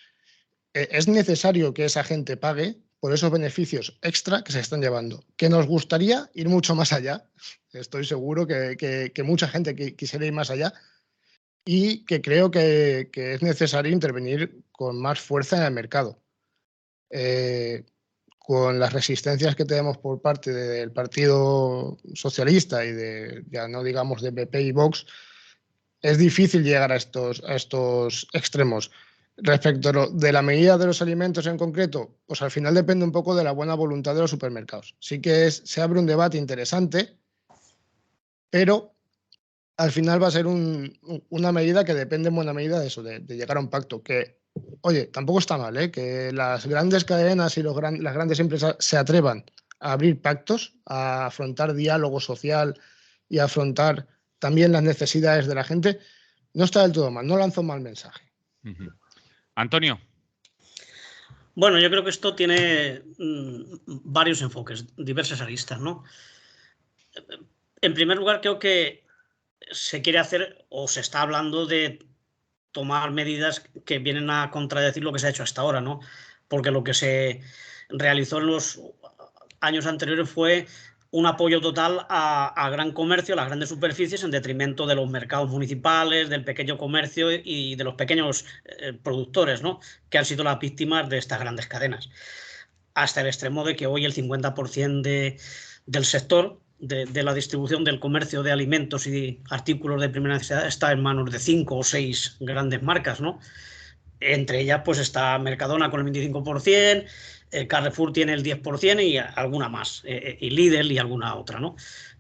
necesario que esa gente pague por esos beneficios extra que se están llevando. Que nos gustaría ir mucho más allá. Estoy seguro que mucha gente quisiera ir más allá. Y que creo que es necesario intervenir con más fuerza en el mercado. Con las resistencias que tenemos por parte del Partido Socialista y ya no digamos de PP y Vox, es difícil llegar a estos extremos. Respecto de la medida de los alimentos en concreto, pues al final depende un poco de la buena voluntad de los supermercados. Sí que se abre un debate interesante, pero al final va a ser una medida que depende en buena medida de eso, de llegar a un pacto. Que, oye, tampoco está mal, que las grandes cadenas y las grandes empresas se atrevan a abrir pactos, a afrontar diálogo social y a afrontar también las necesidades de la gente, no está del todo mal, no lanza un mal mensaje. Antonio. Bueno, yo creo que esto tiene varios enfoques, diversas aristas, ¿no? En primer lugar, creo que se quiere hacer o se está hablando de tomar medidas que vienen a contradecir lo que se ha hecho hasta ahora, ¿no? Porque lo que se realizó en los años anteriores fue un apoyo total a gran comercio, a las grandes superficies, en detrimento de los mercados municipales, del pequeño comercio y de los pequeños productores, ¿no? Que han sido las víctimas de estas grandes cadenas. Hasta el extremo de que hoy el 50% del sector de la distribución del comercio de alimentos y artículos de primera necesidad está en manos de 5 o 6 grandes marcas, ¿no? Entre ellas pues está Mercadona con el 25%, Carrefour tiene el 10% y alguna más, y Lidl y alguna otra, ¿no?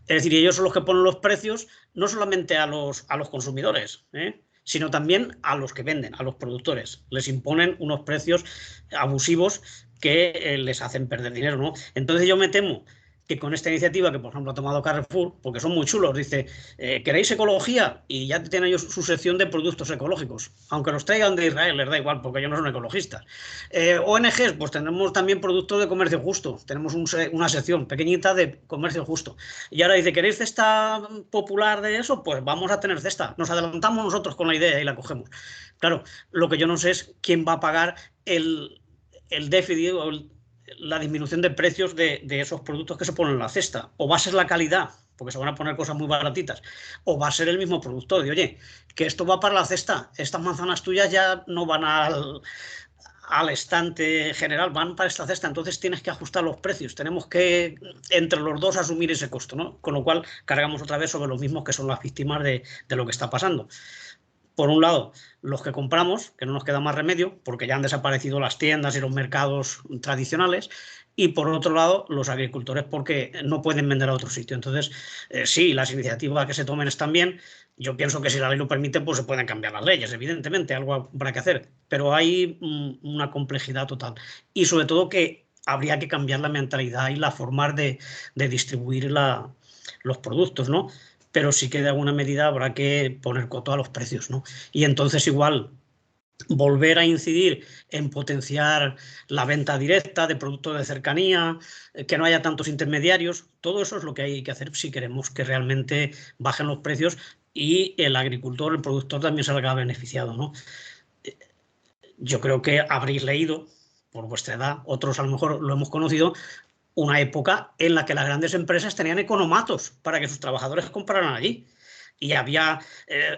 Es decir, ellos son los que ponen los precios no solamente a los consumidores, sino también a los que venden, a los productores. Les imponen unos precios abusivos que les hacen perder dinero, ¿no? Entonces yo me temo que con esta iniciativa que, por ejemplo, ha tomado Carrefour, porque son muy chulos, dice, ¿queréis ecología? Y ya tienen ellos su sección de productos ecológicos. Aunque los traigan de Israel, les da igual, porque ellos no son ecologistas. ONGs, pues tenemos también productos de comercio justo. Tenemos una sección pequeñita de comercio justo. Y ahora dice, ¿queréis cesta popular de eso? Pues vamos a tener cesta. Nos adelantamos nosotros con la idea y la cogemos. Claro, lo que yo no sé es quién va a pagar el déficit o la disminución de precios de esos productos que se ponen en la cesta. O va a ser la calidad, porque se van a poner cosas muy baratitas, o va a ser el mismo productor. De, oye, que esto va para la cesta, estas manzanas tuyas ya no van al estante general, van para esta cesta, entonces tienes que ajustar los precios. Tenemos que, entre los dos, asumir ese costo, ¿no? Con lo cual, cargamos otra vez sobre los mismos que son las víctimas de lo que está pasando. Por un lado, los que compramos, que no nos queda más remedio, porque ya han desaparecido las tiendas y los mercados tradicionales, y por otro lado, los agricultores, porque no pueden vender a otro sitio. Entonces, sí, las iniciativas que se tomen están bien. Yo pienso que si la ley lo permite, pues se pueden cambiar las leyes, evidentemente, algo habrá que hacer, pero hay una complejidad total. Y sobre todo que habría que cambiar la mentalidad y la forma de distribuir los productos, ¿no? Pero sí que de alguna medida habrá que poner coto a los precios, ¿no? Y entonces igual volver a incidir en potenciar la venta directa de productos de cercanía, que no haya tantos intermediarios, todo eso es lo que hay que hacer si queremos que realmente bajen los precios y el agricultor, el productor también salga beneficiado, ¿no? Yo creo que habréis leído, por vuestra edad, otros a lo mejor lo hemos conocido, una época en la que las grandes empresas tenían economatos para que sus trabajadores compraran allí. Y había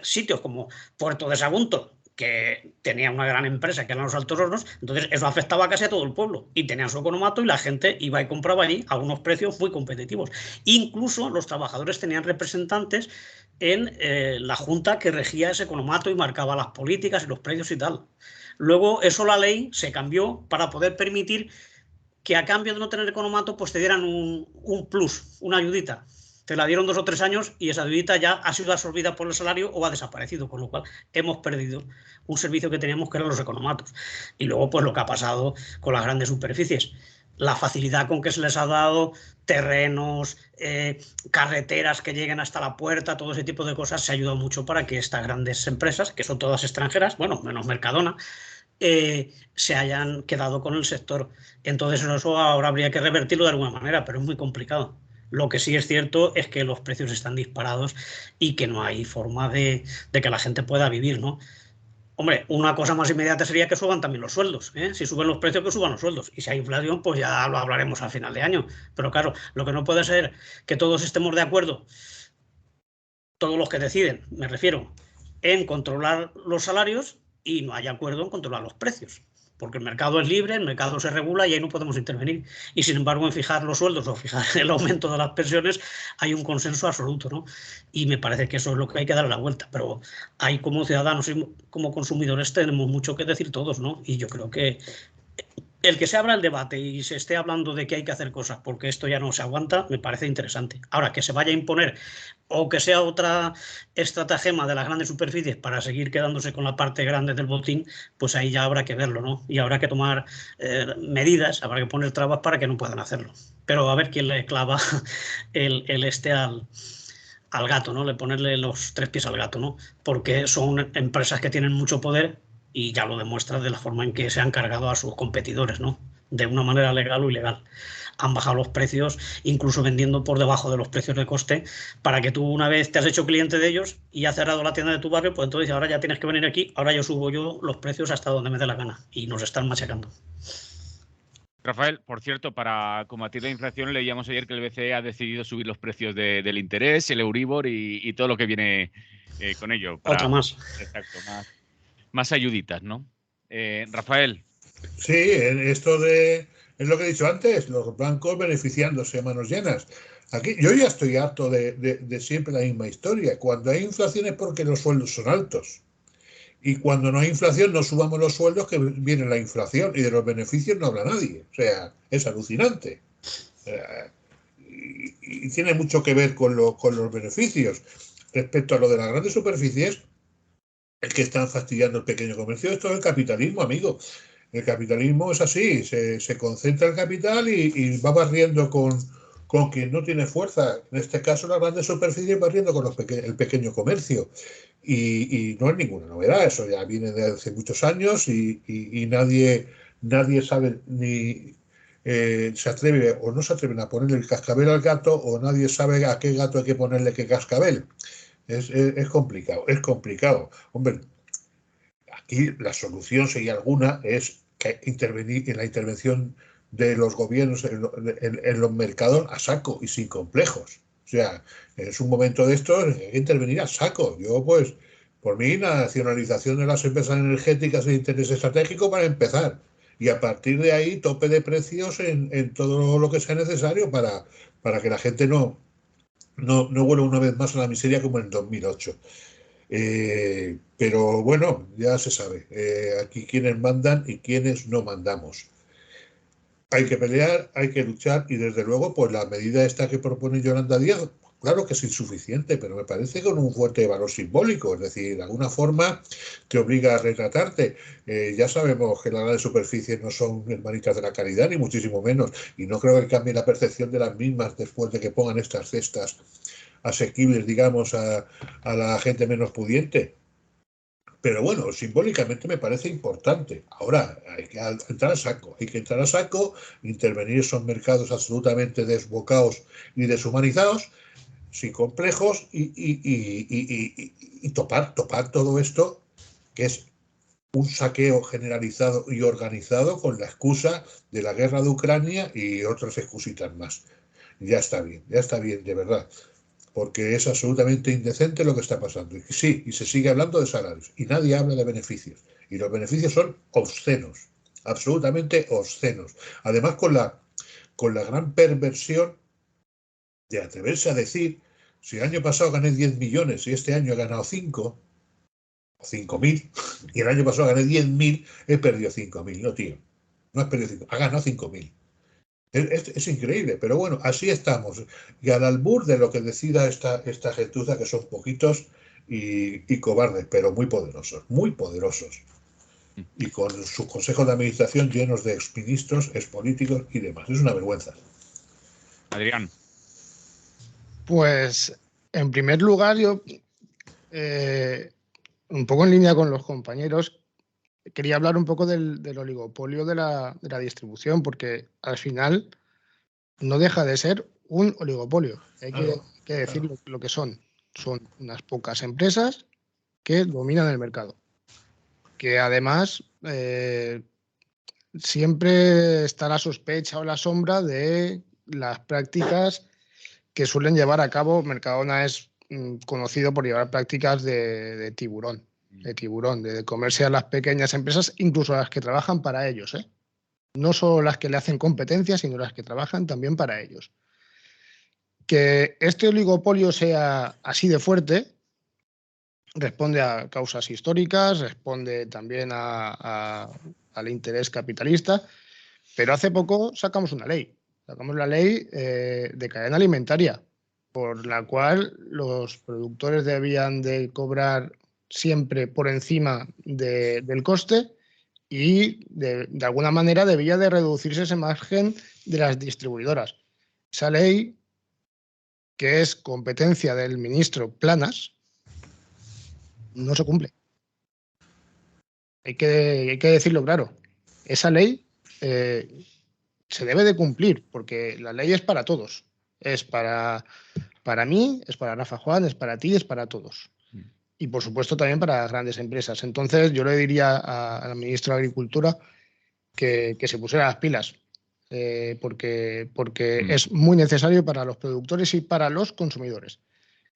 sitios como Puerto de Sagunto, que tenía una gran empresa que eran los Altos Hornos, entonces eso afectaba casi a todo el pueblo. Y tenían su economato y la gente iba y compraba allí a unos precios muy competitivos. Incluso los trabajadores tenían representantes en la junta que regía ese economato y marcaba las políticas y los precios y tal. Luego eso la ley se cambió para poder permitir que a cambio de no tener economato, pues te dieran un plus, una ayudita. Te la dieron 2 o 3 años y esa ayudita ya ha sido absorbida por el salario o ha desaparecido, con lo cual hemos perdido un servicio que teníamos que eran los economatos. Y luego, pues lo que ha pasado con las grandes superficies. La facilidad con que se les ha dado terrenos, carreteras que lleguen hasta la puerta, todo ese tipo de cosas se ha ayudado mucho para que estas grandes empresas, que son todas extranjeras, bueno, menos Mercadona, se hayan quedado con el sector. Entonces eso ahora habría que revertirlo de alguna manera, pero es muy complicado. Lo que sí es cierto es que los precios están disparados y que no hay forma de que la gente pueda vivir, ¿no? Hombre, una cosa más inmediata sería que suban también los sueldos, ¿eh? Si suben los precios, que suban los sueldos. Y si hay inflación, pues ya lo hablaremos al final de año. Pero claro, lo que no puede ser que todos estemos de acuerdo, todos los que deciden, me refiero, en controlar los salarios y no haya acuerdo en controlar los precios. Porque el mercado es libre, el mercado se regula y ahí no podemos intervenir. Y sin embargo, en fijar los sueldos o fijar el aumento de las pensiones hay un consenso absoluto, ¿no? Y me parece que eso es lo que hay que darle la vuelta. Pero ahí como ciudadanos y como consumidores tenemos mucho que decir todos, ¿no? Y yo creo que el que se abra el debate y se esté hablando de que hay que hacer cosas porque esto ya no se aguanta, me parece interesante. Ahora, que se vaya a imponer o que sea otra estratagema de las grandes superficies para seguir quedándose con la parte grande del botín, pues ahí ya habrá que verlo, ¿no? Y habrá que tomar medidas, habrá que poner trabas para que no puedan hacerlo. Pero a ver quién le clava el al gato, ¿no? Le ponerle los 3 pies al gato, ¿no? Porque son empresas que tienen mucho poder y ya lo demuestra de la forma en que se han cargado a sus competidores, ¿no? De una manera legal o ilegal. Han bajado los precios, incluso vendiendo por debajo de los precios de coste, para que tú una vez te has hecho cliente de ellos y has cerrado la tienda de tu barrio, pues entonces ahora ya tienes que venir aquí, ahora yo subo los precios hasta donde me dé la gana y nos están machacando. Rafael, por cierto, para combatir la inflación leíamos ayer que el BCE ha decidido subir los precios del interés, el Euribor y todo lo que viene con ello. Otra más. Exacto, más ayuditas, ¿no? Rafael. Sí, esto es lo que he dicho antes, los bancos beneficiándose a manos llenas. Aquí yo ya estoy harto de siempre la misma historia. Cuando hay inflación es porque los sueldos son altos. Y cuando no hay inflación, no subamos los sueldos, que viene la inflación, y de los beneficios no habla nadie. O sea, es alucinante. Y tiene mucho que ver con los beneficios. Respecto a lo de las grandes superficies, el que están fastidiando el pequeño comercio. Esto es el capitalismo, amigo. El capitalismo es así, se concentra el capital y va barriendo con quien no tiene fuerza. En este caso, las grandes superficies barriendo con el pequeño comercio. Y no es ninguna novedad, eso ya viene de hace muchos años y nadie sabe ni se atreve o no se atreven a ponerle el cascabel al gato, o nadie sabe a qué gato hay que ponerle qué cascabel. Es complicado, es complicado. Hombre, aquí la solución, si hay alguna, es que intervenir en la intervención de los gobiernos en los mercados a saco y sin complejos. O sea, es un momento de esto, hay que intervenir a saco. Yo, pues, por mí, la nacionalización de las empresas energéticas de interés estratégico para empezar. Y a partir de ahí, tope de precios en todo lo que sea necesario para que la gente no vuelva una vez más a la miseria como en 2008. Pero bueno, ya se sabe, aquí quienes mandan y quienes no mandamos. Hay que pelear, hay que luchar y desde luego pues la medida esta que propone Yolanda Díaz, claro que es insuficiente, pero me parece con un fuerte valor simbólico, es decir, de alguna forma te obliga a retratarte. Ya sabemos que las grandes superficies no son hermanitas de la caridad, ni muchísimo menos, y no creo que cambie la percepción de las mismas después de que pongan estas cestas asequibles, digamos, a la gente menos pudiente. Pero bueno, simbólicamente me parece importante. Ahora, hay que entrar a saco, intervenir esos mercados absolutamente desbocados y deshumanizados, sin complejos, y topar todo esto, que es un saqueo generalizado y organizado con la excusa de la guerra de Ucrania y otras excusitas más. Ya está bien, de verdad, porque es absolutamente indecente lo que está pasando. Y sí, y se sigue hablando de salarios, y nadie habla de beneficios. Y los beneficios son obscenos, absolutamente obscenos. Además, con la gran perversión de atreverse a decir, si el año pasado gané 10 millones y este año he ganado 5, o 5.000, y el año pasado gané 10.000, he perdido 5.000. No, tío, no has perdido 5, has ganado 5.000. Es increíble, pero bueno, así estamos. Y al albur de lo que decida esta gentuza, que son poquitos y cobardes, pero muy poderosos, muy poderosos. Y con sus consejos de administración llenos de exministros, expolíticos y demás. Es una vergüenza. Adrián. Pues, en primer lugar, yo, un poco en línea con los compañeros, quería hablar un poco del oligopolio de la distribución, porque al final no deja de ser un oligopolio. Hay que decir lo que son. Son unas pocas empresas que dominan el mercado, que además siempre está la sospecha o la sombra de las prácticas que suelen llevar a cabo. Mercadona es conocido por llevar prácticas de tiburón, de comerse a las pequeñas empresas, incluso a las que trabajan para ellos, ¿eh? No solo las que le hacen competencia, sino las que trabajan también para ellos. Que este oligopolio sea así de fuerte responde a causas históricas, responde también al interés capitalista, pero hace poco sacamos una ley. Sacamos la ley de cadena alimentaria, por la cual los productores debían de cobrar siempre por encima del coste y de alguna manera debía de reducirse ese margen de las distribuidoras. Esa ley, que es competencia del ministro Planas, no se cumple. Hay que decirlo claro. Esa ley se debe de cumplir, porque la ley es para todos. Es para mí, es para Rafa Juan, es para ti, es para todos. Y por supuesto también para las grandes empresas. Entonces yo le diría al ministro de Agricultura que se pusiera las pilas, porque es muy necesario para los productores y para los consumidores.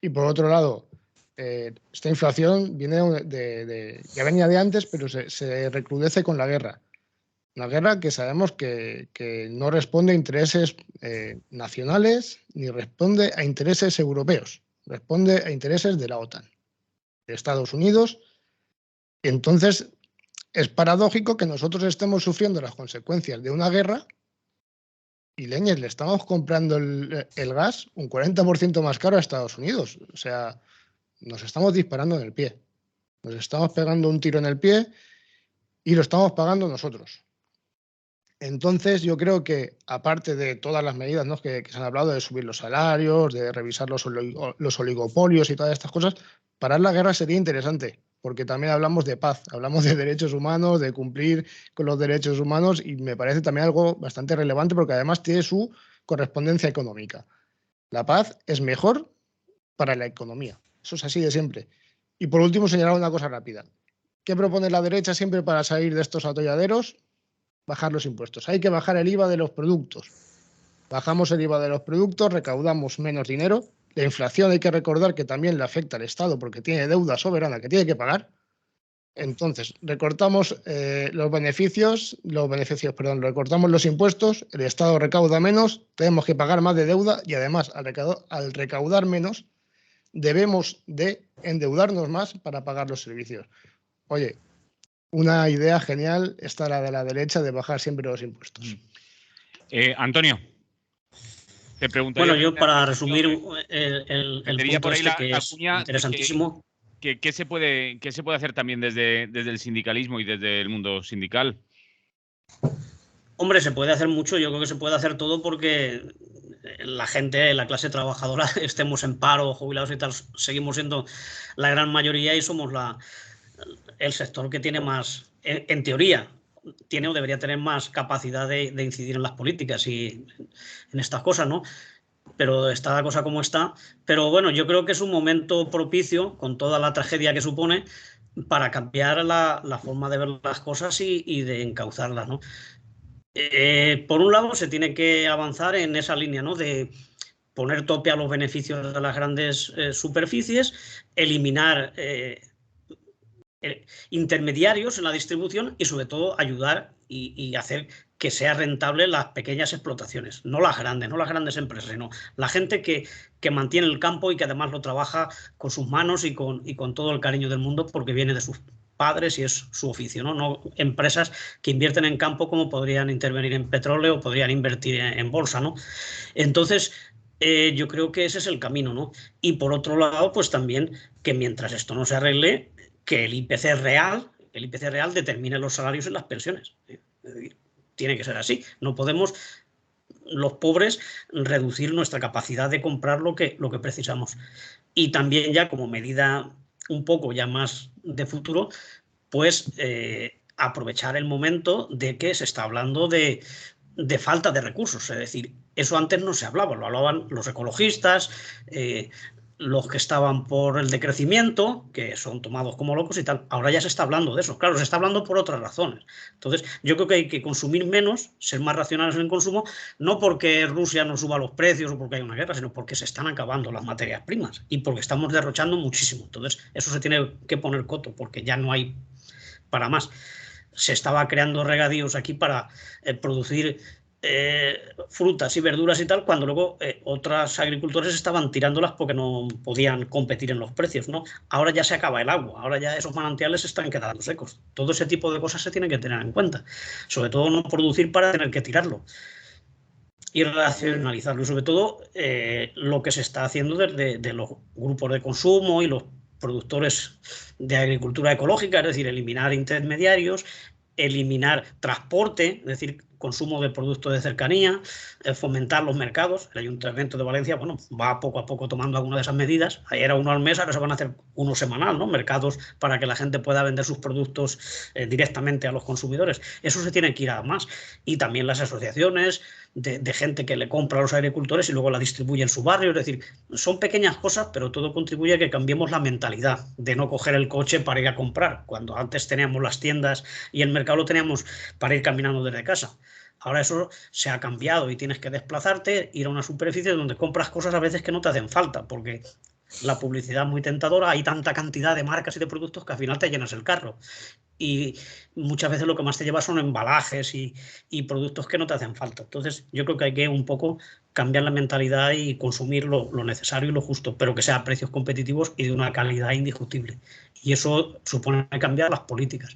Y por otro lado, esta inflación viene ya venía de antes, pero se recrudece con la guerra. Una guerra que sabemos que no responde a intereses nacionales ni responde a intereses europeos, responde a intereses de la OTAN, de Estados Unidos. Entonces, es paradójico que nosotros estemos sufriendo las consecuencias de una guerra y leñes, le estamos comprando el gas un 40% más caro a Estados Unidos. O sea, nos estamos disparando en el pie. Nos estamos pegando un tiro en el pie y lo estamos pagando nosotros. Entonces, yo creo que, aparte de todas las medidas, ¿no?, que se han hablado de subir los salarios, de revisar los oligopolios y todas estas cosas, parar la guerra sería interesante, porque también hablamos de paz, hablamos de derechos humanos, de cumplir con los derechos humanos, y me parece también algo bastante relevante porque además tiene su correspondencia económica. La paz es mejor para la economía. Eso es así de siempre. Y por último, señalar una cosa rápida. ¿Qué propone la derecha siempre para salir de estos atolladeros? Bajar los impuestos. Hay que bajar el IVA de los productos. Bajamos el IVA de los productos, recaudamos menos dinero. La inflación hay que recordar que también le afecta al Estado porque tiene deuda soberana que tiene que pagar. Entonces, recortamos recortamos los impuestos, el Estado recauda menos, tenemos que pagar más de deuda y además al recaudar menos debemos de endeudarnos más para pagar los servicios. Oye, una idea genial está la de la derecha de bajar siempre los impuestos. Antonio, te preguntaría. Bueno, yo para resumir el punto por ahí que es interesantísimo. ¿Qué se puede hacer también desde el sindicalismo y desde el mundo sindical? Hombre, se puede hacer mucho. Yo creo que se puede hacer todo porque la gente, la clase trabajadora, estemos en paro, jubilados y tal, seguimos siendo la gran mayoría y somos el sector que tiene más, en teoría, tiene o debería tener más capacidad de incidir en las políticas y en estas cosas, ¿no? Pero está la cosa como está. Pero bueno, yo creo que es un momento propicio, con toda la tragedia que supone, para cambiar la forma de ver las cosas y de encauzarlas, ¿no? Por un lado, se tiene que avanzar en esa línea, ¿no?, de poner tope a los beneficios de las grandes superficies, eliminar intermediarios en la distribución y sobre todo ayudar y hacer que sea rentable las pequeñas explotaciones, no las grandes empresas, sino la gente que mantiene el campo y que además lo trabaja con sus manos y con todo el cariño del mundo porque viene de sus padres y es su oficio, no empresas que invierten en campo como podrían intervenir en petróleo o podrían invertir en bolsa, ¿no? Entonces, yo creo que ese es el camino, ¿no? Y por otro lado, pues también que mientras esto no se arregle, que el IPC real determine los salarios y las pensiones. Es decir, tiene que ser así. No podemos, los pobres, reducir nuestra capacidad de comprar lo que precisamos. Y también ya como medida un poco ya más de futuro, pues aprovechar el momento de que se está hablando de falta de recursos. Es decir, eso antes no se hablaba, lo hablaban los ecologistas, los que estaban por el decrecimiento, que son tomados como locos y tal. Ahora ya se está hablando de eso. Claro, se está hablando por otras razones. Entonces, yo creo que hay que consumir menos, ser más racionales en el consumo, no porque Rusia no suba los precios o porque hay una guerra, sino porque se están acabando las materias primas y porque estamos derrochando muchísimo. Entonces, eso se tiene que poner coto porque ya no hay para más. Se estaba creando regadíos aquí para producir frutas y verduras y tal, cuando luego otros agricultores estaban tirándolas porque no podían competir en los precios, ¿no? Ahora ya se acaba el agua, ahora ya esos manantiales están quedando secos. Todo ese tipo de cosas se tiene que tener en cuenta. Sobre todo no producir para tener que tirarlo y racionalizarlo. Y sobre todo lo que se está haciendo desde los grupos de consumo y los productores de agricultura ecológica, es decir, eliminar intermediarios, eliminar transporte, es decir, consumo de productos de cercanía, fomentar los mercados. El Ayuntamiento de Valencia, bueno, va poco a poco tomando algunas de esas medidas. Ayer era uno al mes, ahora se van a hacer uno semanal, ¿no? Mercados para que la gente pueda vender sus productos directamente a los consumidores. Eso se tiene que ir a más. Y también las asociaciones de gente que le compra a los agricultores y luego la distribuye en su barrio. Es decir, son pequeñas cosas, pero todo contribuye a que cambiemos la mentalidad de no coger el coche para ir a comprar, cuando antes teníamos las tiendas y el mercado lo teníamos para ir caminando desde casa. Ahora eso se ha cambiado y tienes que desplazarte, ir a una superficie donde compras cosas a veces que no te hacen falta, porque la publicidad es muy tentadora, hay tanta cantidad de marcas y de productos que al final te llenas el carro. Y muchas veces lo que más te lleva son embalajes y productos que no te hacen falta. Entonces yo creo que hay que un poco cambiar la mentalidad y consumir lo necesario y lo justo, pero que sea a precios competitivos y de una calidad indiscutible. Y eso supone cambiar las políticas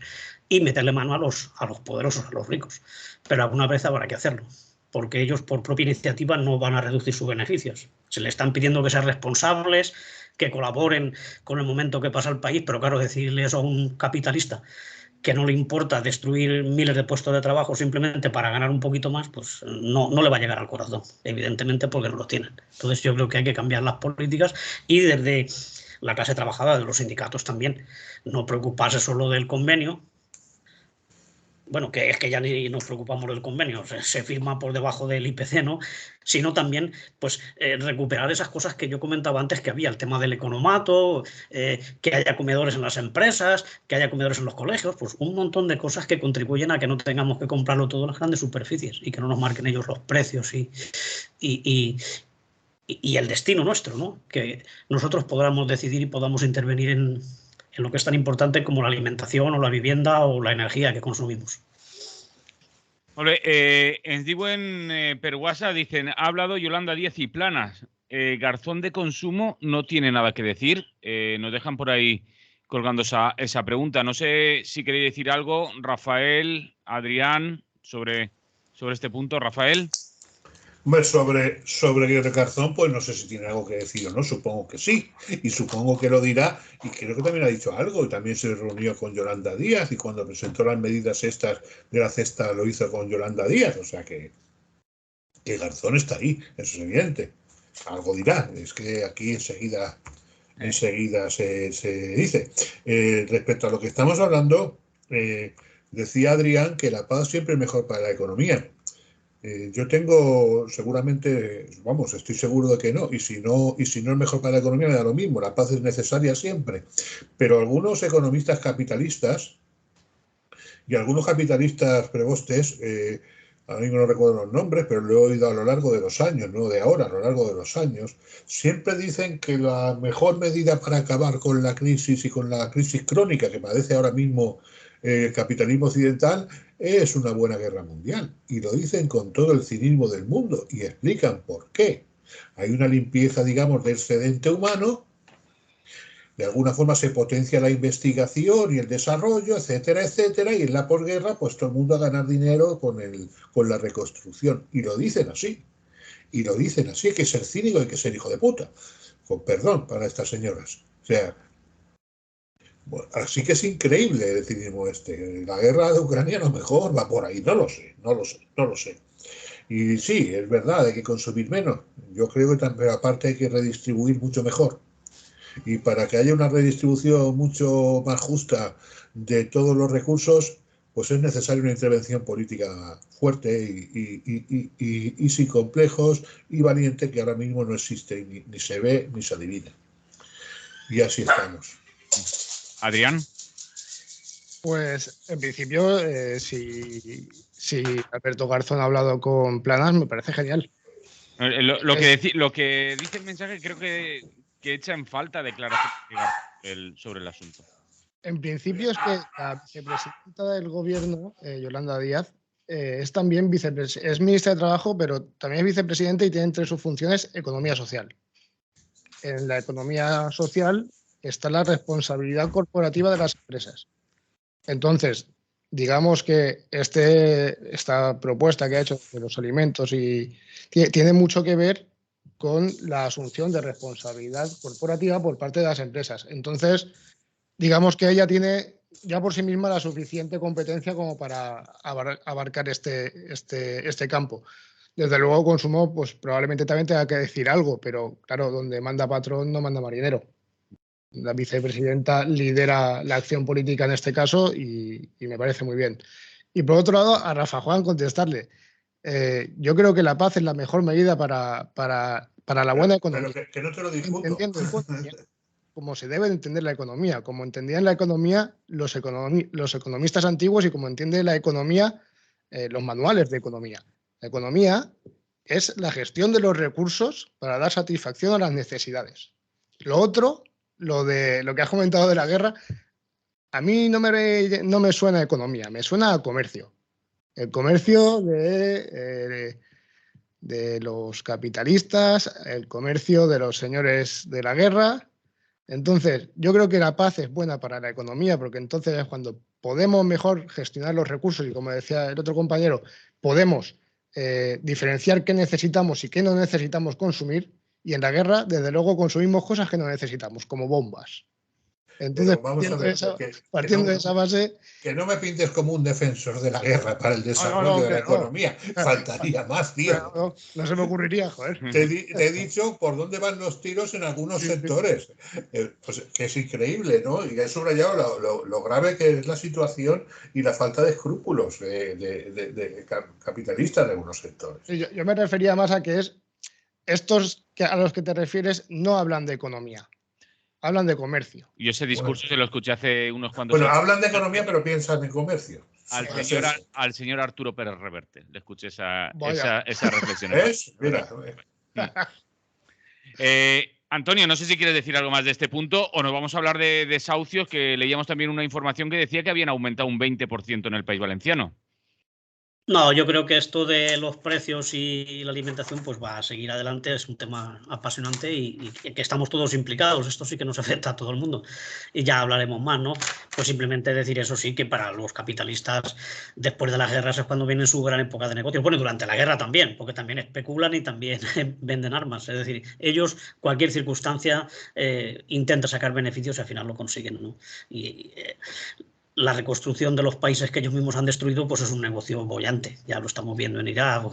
y meterle mano a los poderosos, a los ricos. Pero alguna vez habrá que hacerlo. porque ellos por propia iniciativa no van a reducir sus beneficios. Se le están pidiendo que sean responsables, que colaboren con el momento que pasa el país, pero claro, decirle eso a un capitalista que no le importa destruir miles de puestos de trabajo simplemente para ganar un poquito más, pues no le va a llegar al corazón, evidentemente, porque no lo tienen. Entonces yo creo que hay que cambiar las políticas y desde la clase trabajadora, de los sindicatos también, no preocuparse solo del convenio. Bueno, que es que ya ni nos preocupamos del convenio, se firma por debajo del IPC, ¿no? Sino también, pues, recuperar esas cosas que yo comentaba antes que había, el tema del economato, que haya comedores en las empresas, que haya comedores en los colegios, pues un montón de cosas que contribuyen a que no tengamos que comprarlo todo en las grandes superficies y que no nos marquen ellos los precios y el destino nuestro, ¿no? Que nosotros podamos decidir y podamos intervenir en lo que es tan importante como la alimentación o la vivienda o la energía que consumimos. Ens diuen per WhatsApp, dicen, ha hablado Yolanda Díaz y Planas. Garzón de consumo no tiene nada que decir. Nos dejan por ahí colgando esa pregunta. No sé si queréis decir algo, Rafael, Adrián, sobre este punto. Rafael. Hombre, sobre el Garzón, pues no sé si tiene algo que decir o no, supongo que sí, y supongo que lo dirá, y creo que también ha dicho algo, y también se reunió con Yolanda Díaz, y cuando presentó las medidas estas de la cesta lo hizo con Yolanda Díaz, o sea que Garzón está ahí, eso es evidente, algo dirá, es que aquí enseguida se dice. Respecto a lo que estamos hablando, decía Adrián que la paz siempre es mejor para la economía. Yo tengo seguramente, vamos, estoy seguro de que no, y si no es mejor para la economía, me da lo mismo, la paz es necesaria siempre. Pero algunos economistas capitalistas y algunos capitalistas prebostes, ahora mismo no recuerdo los nombres, pero lo he oído a lo largo de los años, no de ahora, a lo largo de los años, siempre dicen que la mejor medida para acabar con la crisis y con la crisis crónica que padece ahora mismo el capitalismo occidental es una buena guerra mundial. Y lo dicen con todo el cinismo del mundo y explican por qué. Hay una limpieza, digamos, del excedente humano, de alguna forma se potencia la investigación y el desarrollo, etcétera, etcétera, y en la posguerra, pues todo el mundo a ganar dinero con la reconstrucción. Y lo dicen así. Y lo dicen así, hay que ser cínico, hay que ser hijo de puta. Con perdón para estas señoras. O sea, bueno, así que es increíble el cinismo este. La guerra de Ucrania a lo mejor va por ahí, no lo sé. Y sí, es verdad, hay que consumir menos. Yo creo que también, aparte hay que redistribuir mucho mejor. Y para que haya una redistribución mucho más justa de todos los recursos, pues es necesaria una intervención política fuerte y sin complejos y valiente, que ahora mismo no existe, ni se ve ni se adivina. Y así estamos. Adrián. Pues en principio, si Alberto Garzón ha hablado con Planas, me parece genial. Lo que dice el mensaje creo que echa en falta declaración sobre el asunto. En principio es que la vicepresidenta del gobierno, Yolanda Díaz, es también es ministra de Trabajo, pero también es vicepresidenta y tiene entre sus funciones economía social. En la economía social está la responsabilidad corporativa de las empresas. Entonces, digamos que esta propuesta que ha hecho de los alimentos tiene mucho que ver con la asunción de responsabilidad corporativa por parte de las empresas. Entonces, digamos que ella tiene ya por sí misma la suficiente competencia como para abarcar este campo. Desde luego, consumo, pues probablemente también tenga que decir algo, pero claro, donde manda patrón no manda marinero. La vicepresidenta lidera la acción política en este caso y me parece muy bien. Y por otro lado, a Rafa Juan contestarle. Yo creo que la paz es la mejor medida para la buena economía. Pero que no te lo discuto. Como se debe entender la economía, como entendían la economía los economistas antiguos y como entiende la economía los manuales de economía. La economía es la gestión de los recursos para dar satisfacción a las necesidades. Lo otro, lo que has comentado de la guerra, a mí no me suena a economía, me suena a comercio. El comercio de los capitalistas, el comercio de los señores de la guerra. Entonces, yo creo que la paz es buena para la economía porque entonces es cuando podemos mejor gestionar los recursos y, como decía el otro compañero, podemos diferenciar qué necesitamos y qué no necesitamos consumir, y en la guerra, desde luego, consumimos cosas que no necesitamos, como bombas. Entonces, partiendo de esa base... Que no me pintes como un defensor de la guerra para el desarrollo de la economía. Faltaría más, tío. No se me ocurriría, joder. Te he dicho por dónde van los tiros en algunos sectores. Pues que es increíble, ¿no? Y he subrayado lo grave que es la situación y la falta de escrúpulos de capitalistas de algunos sectores. Yo me refería más a que estos a los que te refieres no hablan de economía. Hablan de comercio. Y ese discurso se lo escuché hace unos cuantos años. Bueno, hablan de economía, pero piensan en comercio. Al señor Arturo Pérez Reverte. Le escuché esa reflexión. ¿Ves? Mira. Antonio, no sé si quieres decir algo más de este punto o nos vamos a hablar de desahucios, que leíamos también una información que decía que habían aumentado un 20% en el País Valenciano. No, yo creo que esto de los precios y la alimentación pues va a seguir adelante, es un tema apasionante y que estamos todos implicados, esto sí que nos afecta a todo el mundo y ya hablaremos más, ¿no? Pues simplemente decir eso sí, que para los capitalistas después de las guerras es cuando viene su gran época de negocios, bueno, durante la guerra también, porque también especulan y también venden armas, es decir, ellos cualquier circunstancia intentan sacar beneficios y al final lo consiguen, ¿no? La reconstrucción de los países que ellos mismos han destruido pues es un negocio bollante. Ya lo estamos viendo en Irak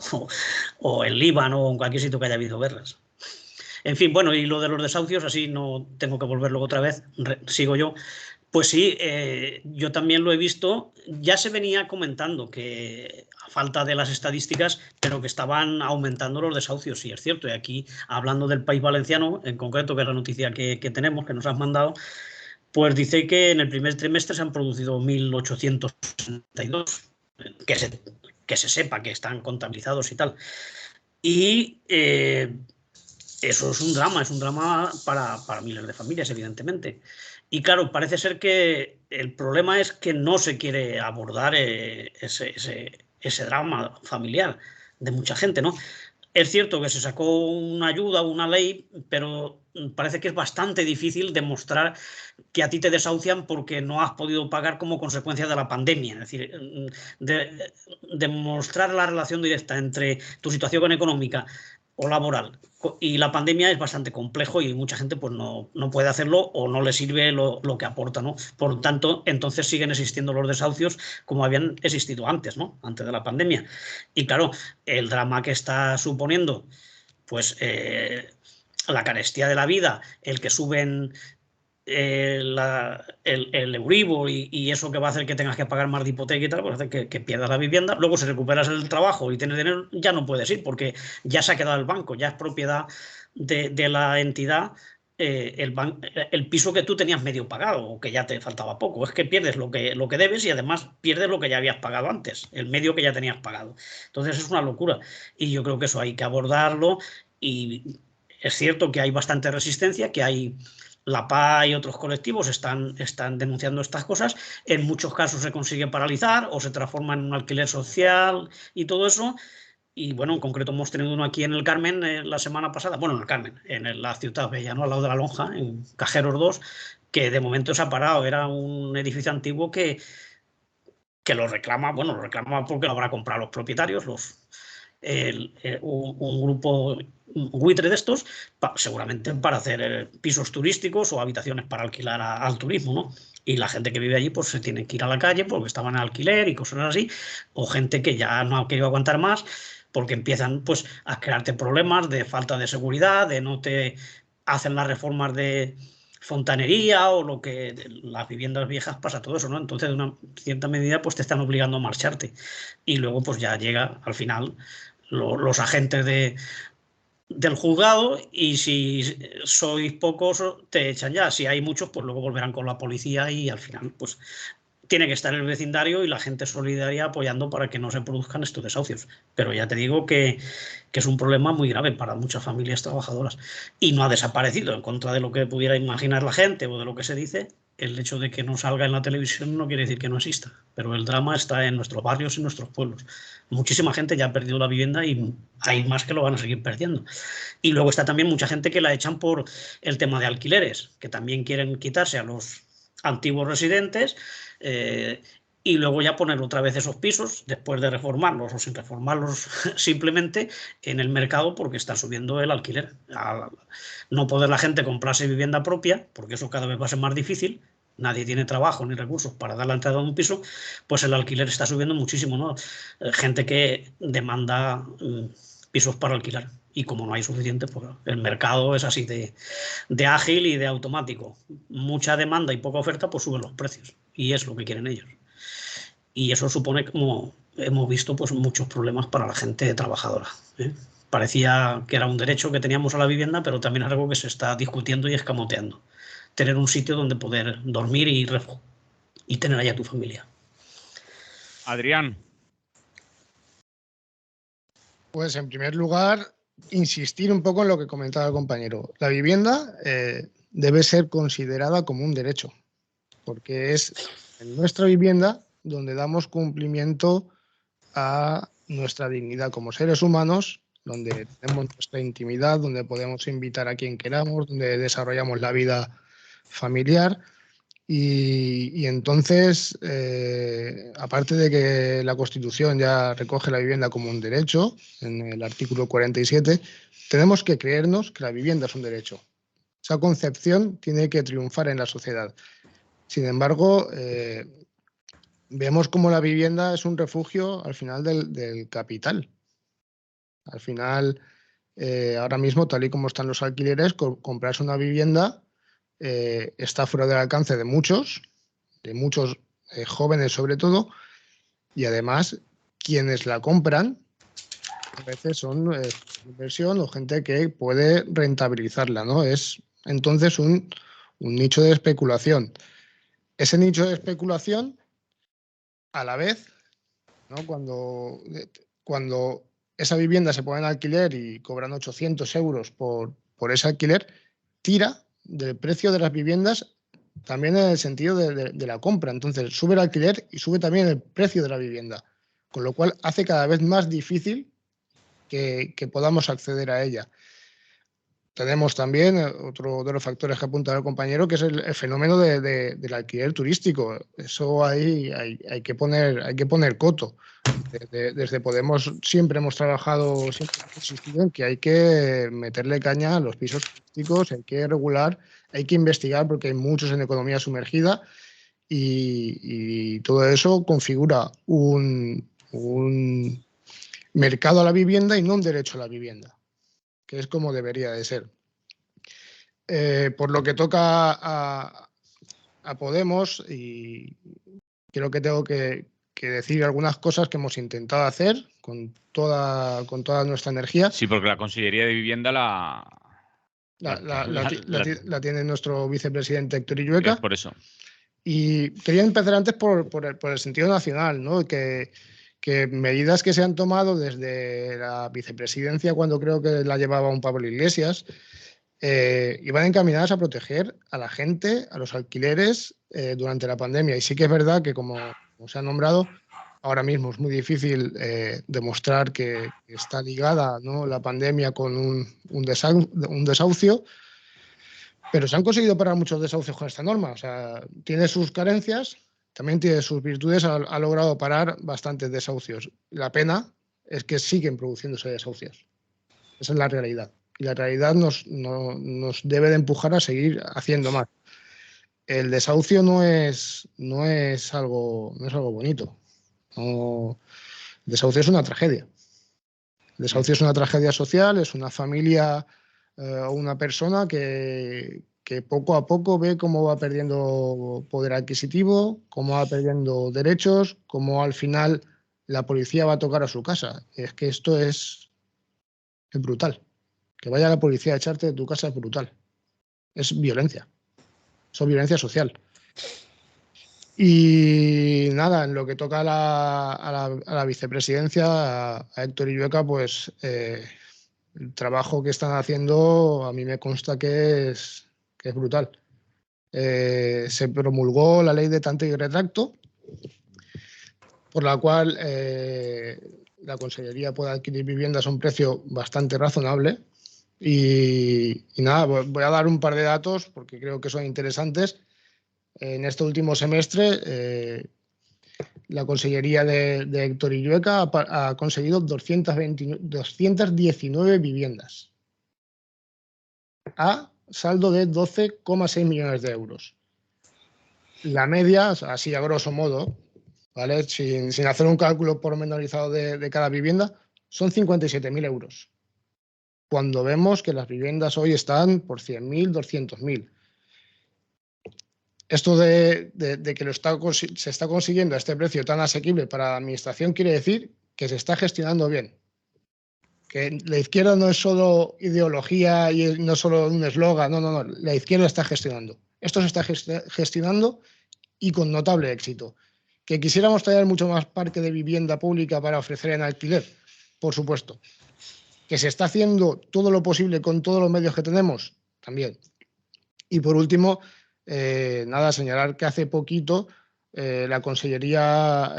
o en Líbano o en cualquier sitio que haya habido guerras. En fin, bueno, y lo de los desahucios, así no tengo que volver luego otra vez, sigo yo. Pues sí, yo también lo he visto. Ya se venía comentando que a falta de las estadísticas, pero que estaban aumentando los desahucios, sí es cierto. Y aquí, hablando del País Valenciano, en concreto, que es la noticia que tenemos, que nos has mandado, pues dice que en el primer trimestre se han producido 1.862, que se sepa que están contabilizados y tal. Y eso es un drama para miles de familias, evidentemente. Y claro, parece ser que el problema es que no se quiere abordar ese drama familiar de mucha gente, ¿no? Es cierto que se sacó una ayuda, una ley, pero parece que es bastante difícil demostrar que a ti te desahucian porque no has podido pagar como consecuencia de la pandemia. Es decir, demostrar la relación directa entre tu situación económica o laboral y la pandemia es bastante complejo y mucha gente pues no puede hacerlo o no le sirve lo que aporta, ¿no? Por lo tanto, entonces siguen existiendo los desahucios como habían existido antes, ¿no? Antes de la pandemia. Y claro, el drama que está suponiendo pues la carestía de la vida, el que suben el Euribor y eso que va a hacer que tengas que pagar más de hipoteca y tal, pues hace que pierdas la vivienda. Luego, si recuperas el trabajo y tienes dinero, ya no puedes ir porque ya se ha quedado el banco, ya es propiedad de la entidad el piso que tú tenías medio pagado o que ya te faltaba poco. Es que pierdes lo que debes y además pierdes lo que ya habías pagado antes, el medio que ya tenías pagado. Entonces es una locura y yo creo que eso hay que abordarlo y es cierto que hay bastante resistencia, que hay... La PA y otros colectivos están denunciando estas cosas. En muchos casos se consigue paralizar o se transforma en un alquiler social y todo eso. Y bueno, en concreto hemos tenido uno aquí en el Carmen la semana pasada. Bueno, en el Carmen, en la Ciutat Vella, ¿no? Al lado de la Lonja, en Cajeros 2, que de momento se ha parado. Era un edificio antiguo que lo reclama, bueno, lo reclama porque lo habrá comprado los propietarios, un grupo buitre de estos, seguramente para hacer pisos turísticos o habitaciones para alquilar al turismo, ¿no? Y la gente que vive allí pues se tiene que ir a la calle porque estaban en alquiler y cosas así, o gente que ya no ha querido aguantar más porque empiezan pues a crearte problemas de falta de seguridad, de no te hacen las reformas de fontanería o lo que las viviendas viejas pasa todo eso, ¿no? Entonces de una cierta medida pues te están obligando a marcharte y luego pues ya llega al final los agentes del juzgado y si sois pocos te echan ya, si hay muchos pues luego volverán con la policía y al final pues tiene que estar el vecindario y la gente solidaria apoyando para que no se produzcan estos desahucios. Pero ya te digo que es un problema muy grave para muchas familias trabajadoras. Y no ha desaparecido, en contra de lo que pudiera imaginar la gente o de lo que se dice. El hecho de que no salga en la televisión no quiere decir que no exista. Pero el drama está en nuestros barrios y en nuestros pueblos. Muchísima gente ya ha perdido la vivienda y hay más que lo van a seguir perdiendo. Y luego está también mucha gente que la echan por el tema de alquileres, que también quieren quitarse a los antiguos residentes y y luego ya poner otra vez esos pisos, después de reformarlos o sin reformarlos simplemente, en el mercado porque está subiendo el alquiler. Al no poder la gente comprarse vivienda propia, porque eso cada vez va a ser más difícil, nadie tiene trabajo ni recursos para dar la entrada a un piso, pues el alquiler está subiendo muchísimo, ¿no? Gente que demanda pisos para alquilar. Y como no hay suficiente, pues el mercado es así de ágil y de automático. Mucha demanda y poca oferta, pues suben los precios. Y es lo que quieren ellos. Y eso supone, como hemos visto, pues muchos problemas para la gente trabajadora, ¿eh? Parecía que era un derecho que teníamos a la vivienda, pero también es algo que se está discutiendo y escamoteando. Tener un sitio donde poder dormir y tener allá tu familia. Adrián. Pues en primer lugar, insistir un poco en lo que comentaba el compañero. La vivienda debe ser considerada como un derecho, porque es en nuestra vivienda donde damos cumplimiento a nuestra dignidad como seres humanos, donde tenemos nuestra intimidad, donde podemos invitar a quien queramos, donde desarrollamos la vida familiar. Y entonces, aparte de que la Constitución ya recoge la vivienda como un derecho, en el artículo 47, tenemos que creernos que la vivienda es un derecho. Esa concepción tiene que triunfar en la sociedad. Sin embargo, vemos como la vivienda es un refugio al final del capital. Al final, ahora mismo, tal y como están los alquileres, comprarse una vivienda está fuera del alcance de muchos jóvenes sobre todo, y además quienes la compran a veces son inversión o gente que puede rentabilizarla, ¿no? Es entonces un nicho de especulación. Ese nicho de especulación, a la vez, ¿no? Cuando esa vivienda se pone en alquiler y cobran 800 euros por ese alquiler, tira del precio de las viviendas también en el sentido de la compra. Entonces sube el alquiler y sube también el precio de la vivienda, con lo cual hace cada vez más difícil que podamos acceder a ella. Tenemos también otro de los factores que apunta el compañero, que es el fenómeno del alquiler turístico. Eso ahí hay que poner coto. Desde Podemos siempre hemos trabajado, siempre hemos insistido en que hay que meterle caña a los pisos turísticos, hay que regular, hay que investigar porque hay muchos en economía sumergida y todo eso configura un mercado a la vivienda y no un derecho a la vivienda, que es como debería de ser. Por lo que toca a Podemos, y creo que tengo que decir algunas cosas que hemos intentado hacer con toda nuestra energía. Sí, porque la Consellería de Vivienda la tiene nuestro vicepresidente Héctor Illueca. Es por eso. Y quería empezar antes por el sentido nacional, ¿no? Que medidas que se han tomado desde la vicepresidencia, cuando creo que la llevaba un Pablo Iglesias, iban encaminadas a proteger a la gente, a los alquileres durante la pandemia. Y sí que es verdad que, como se ha nombrado, ahora mismo es muy difícil demostrar que está ligada, ¿no?, la pandemia con un desahucio, pero se han conseguido parar muchos desahucios con esta norma. O sea, tiene sus carencias, también tiene sus virtudes, ha logrado parar bastantes desahucios. La pena es que siguen produciéndose desahucios. Esa es la realidad. Y la realidad nos debe de empujar a seguir haciendo más. El desahucio no es algo bonito. No, el desahucio es una tragedia. El desahucio es una tragedia social, es una familia o una persona que poco a poco ve cómo va perdiendo poder adquisitivo, cómo va perdiendo derechos, cómo al final la policía va a tocar a su casa. Es que esto es brutal. Que vaya la policía a echarte de tu casa es brutal. Es violencia. Eso es violencia social. Y nada, en lo que toca a la vicepresidencia, a Héctor Illueca, pues el trabajo que están haciendo a mí me consta que es brutal. Se promulgó la ley de tanto y retracto, por la cual la Consellería puede adquirir viviendas a un precio bastante razonable. Y nada, voy a dar un par de datos porque creo que son interesantes. En este último semestre La Consellería de Héctor Illueca ha conseguido 219 viviendas a saldo de 12,6 millones de euros. La media, así a grosso modo, ¿vale? Sin hacer un cálculo pormenorizado de cada vivienda, son 57.000 euros. Cuando vemos que las viviendas hoy están por 100.000, 200.000. Esto de que se está consiguiendo a este precio tan asequible para la administración quiere decir que se está gestionando bien. Que la izquierda no es solo ideología y no solo un eslogan, no. La izquierda está gestionando. Esto se está gestionando y con notable éxito. ¿Que quisiéramos traer mucho más parque de vivienda pública para ofrecer en alquiler? Por supuesto. ¿Que se está haciendo todo lo posible con todos los medios que tenemos? También. Y por último, señalar que hace poquito la Consellería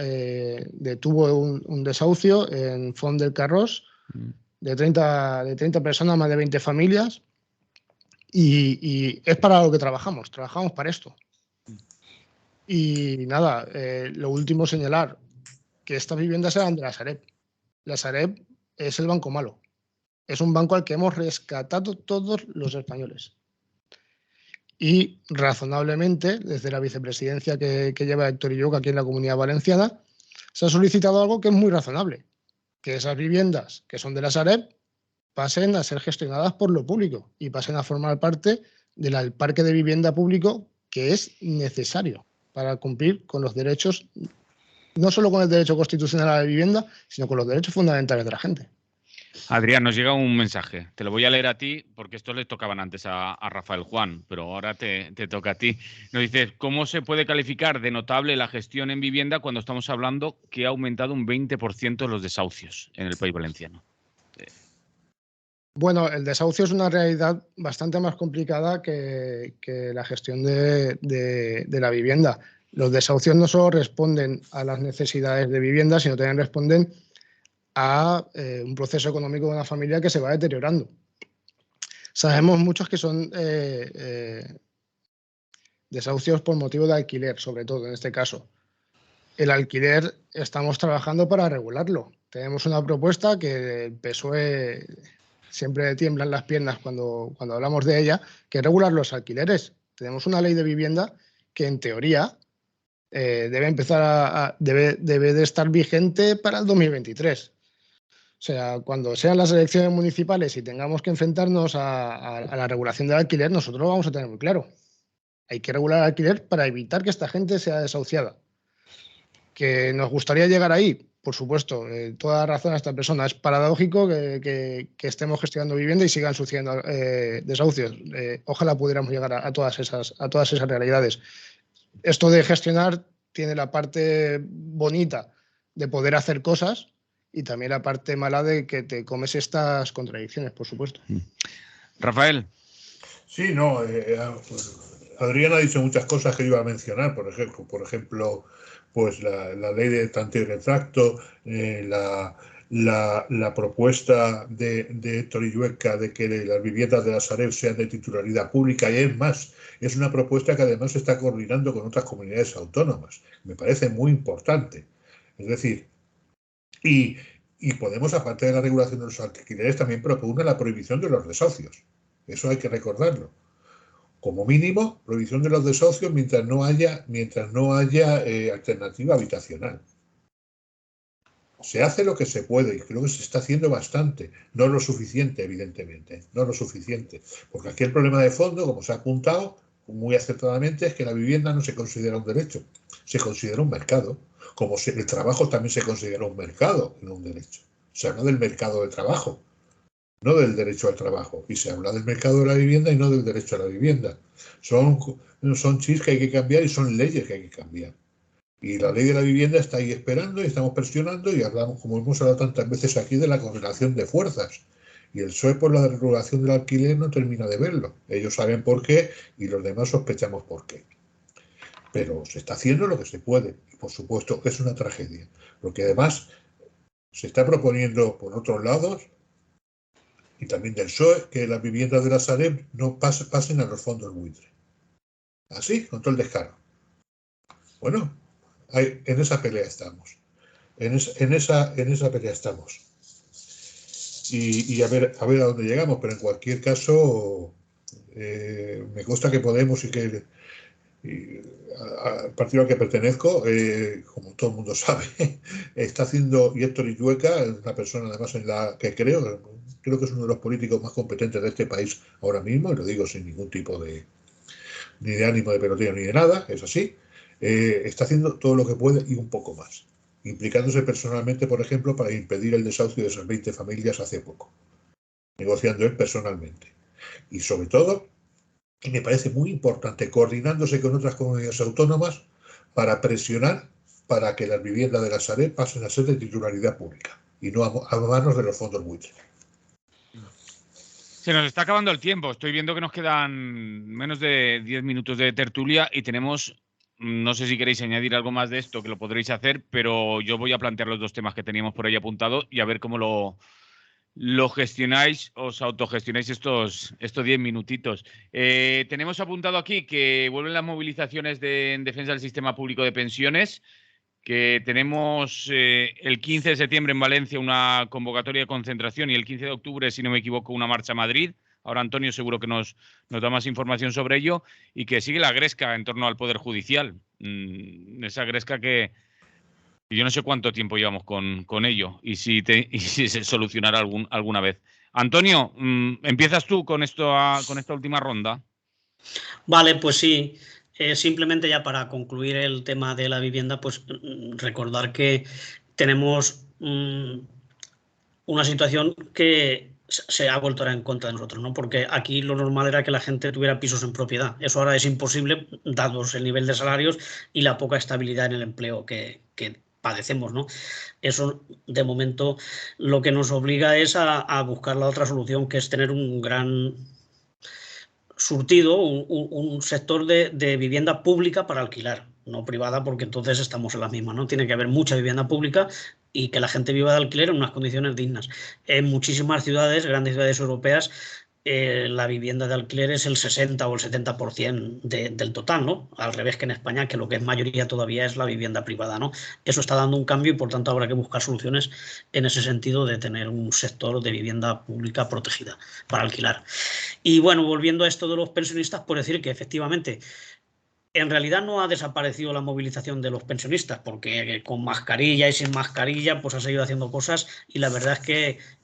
detuvo un desahucio en Font del Carròs de 30 personas, más de 20 familias, y es para lo que trabajamos para esto. Y lo último señalar que estas viviendas eran de la Sareb. La Sareb es el banco malo, es un banco al que hemos rescatado todos los españoles. Y razonablemente, desde la vicepresidencia que lleva Héctor Illueca aquí en la Comunidad Valenciana, se ha solicitado algo que es muy razonable, que esas viviendas que son de la Sareb pasen a ser gestionadas por lo público y pasen a formar parte del parque de vivienda público que es necesario para cumplir con los derechos, no solo con el derecho constitucional a la vivienda, sino con los derechos fundamentales de la gente. Adrián, nos llega un mensaje. Te lo voy a leer a ti porque estos le tocaban antes a Rafael Juan, pero ahora te toca a ti. Nos dice, ¿cómo se puede calificar de notable la gestión en vivienda cuando estamos hablando que ha aumentado un 20% los desahucios en el País Valenciano? Bueno, el desahucio es una realidad bastante más complicada que la gestión de la vivienda. Los desahucios no solo responden a las necesidades de vivienda, sino también responden a un proceso económico de una familia que se va deteriorando. Sabemos muchos que son desahucios por motivo de alquiler, sobre todo en este caso. El alquiler estamos trabajando para regularlo. Tenemos una propuesta que el PSOE siempre tiemblan las piernas cuando hablamos de ella, que es regular los alquileres. Tenemos una ley de vivienda que en teoría debe de estar vigente para el 2023. O sea, cuando sean las elecciones municipales y tengamos que enfrentarnos a la regulación del alquiler, nosotros lo vamos a tener muy claro. Hay que regular el alquiler para evitar que esta gente sea desahuciada. ¿Que nos gustaría llegar ahí? Por supuesto, toda la razón a esta persona. Es paradójico que estemos gestionando vivienda y sigan sucediendo desahucios. Ojalá pudiéramos llegar a todas esas realidades. Esto de gestionar tiene la parte bonita de poder hacer cosas y también la parte mala de que te comes estas contradicciones, por supuesto. Rafael. Sí, no. Adrián ha dicho muchas cosas que yo iba a mencionar, por ejemplo, pues la ley de tanto y retracto, la propuesta de Héctor Illueca de que las viviendas de la Sareb sean de titularidad pública, y es más, es una propuesta que además se está coordinando con otras comunidades autónomas. Me parece muy importante. Es decir, y Podemos, aparte de la regulación de los alquileres, también propone la prohibición de los desahucios. Eso hay que recordarlo. Como mínimo, prohibición de los desahucios mientras no haya alternativa habitacional. Se hace lo que se puede y creo que se está haciendo bastante. No lo suficiente, evidentemente. No lo suficiente. Porque aquí el problema de fondo, como se ha apuntado muy acertadamente, es que la vivienda no se considera un derecho. Se considera un mercado. Como el trabajo también se considera un mercado y no un derecho. Se habla del mercado del trabajo, no del derecho al trabajo. Y se habla del mercado de la vivienda y no del derecho a la vivienda. Son chips que hay que cambiar y son leyes que hay que cambiar. Y la ley de la vivienda está ahí esperando y estamos presionando y hablamos, como hemos hablado tantas veces aquí, de la correlación de fuerzas. Y el PSOE por la regulación del alquiler no termina de verlo. Ellos saben por qué y los demás sospechamos por qué. Pero se está haciendo lo que se puede. Y por supuesto es una tragedia. Porque además se está proponiendo por otros lados, y también del PSOE, que las viviendas de la Sareb no pasen a los fondos buitre. Así, con todo el descaro. Bueno, En esa pelea estamos. En esa pelea estamos. Y a ver a dónde llegamos, pero en cualquier caso me consta que Podemos y que al partido al que pertenezco, como todo el mundo sabe, está haciendo, y Héctor Illueca, una persona además en la que creo que es uno de los políticos más competentes de este país ahora mismo, y lo digo sin ningún tipo ni de ánimo de peloteo ni de nada, es así, está haciendo todo lo que puede y un poco más, implicándose personalmente, por ejemplo, para impedir el desahucio de esas 20 familias hace poco, negociando él personalmente. Y sobre todo, y me parece muy importante, coordinándose con otras comunidades autónomas para presionar para que las viviendas de la Sareb pasen a ser de titularidad pública y no a manos de los fondos buitre. Se nos está acabando el tiempo. Estoy viendo que nos quedan menos de 10 minutos de tertulia y tenemos, no sé si queréis añadir algo más de esto, que lo podréis hacer, pero yo voy a plantear los dos temas que teníamos por ahí apuntados y a ver cómo lo gestionáis, os autogestionáis estos 10 minutitos. Tenemos apuntado aquí que vuelven las movilizaciones en defensa del sistema público de pensiones, que tenemos el 15 de septiembre en Valencia una convocatoria de concentración y el 15 de octubre, si no me equivoco, una marcha a Madrid. Ahora Antonio seguro que nos da más información sobre ello, y que sigue la gresca en torno al Poder Judicial. Esa gresca que yo no sé cuánto tiempo llevamos con ello y si se solucionará alguna vez. Antonio, ¿empiezas tú con esta última ronda? Vale, pues sí. Simplemente ya para concluir el tema de la vivienda, pues recordar que tenemos una situación que se ha vuelto ahora en contra de nosotros, ¿no? Porque aquí lo normal era que la gente tuviera pisos en propiedad. Eso ahora es imposible, dados el nivel de salarios y la poca estabilidad en el empleo que padecemos, ¿no? Eso, de momento, lo que nos obliga es a buscar la otra solución, que es tener un gran surtido, un sector de vivienda pública para alquilar, no privada, porque entonces estamos en las mismas, ¿no? Tiene que haber mucha vivienda pública y que la gente viva de alquiler en unas condiciones dignas. En muchísimas ciudades, grandes ciudades europeas, la vivienda de alquiler es el 60 o el 70% del total, ¿no? Al revés que en España, que lo que es mayoría todavía es la vivienda privada, ¿no? Eso está dando un cambio y por tanto habrá que buscar soluciones en ese sentido, de tener un sector de vivienda pública protegida para alquilar. Y bueno, volviendo a esto de los pensionistas, por decir que efectivamente en realidad no ha desaparecido la movilización de los pensionistas, porque con mascarilla y sin mascarilla pues ha seguido haciendo cosas, y la verdad es que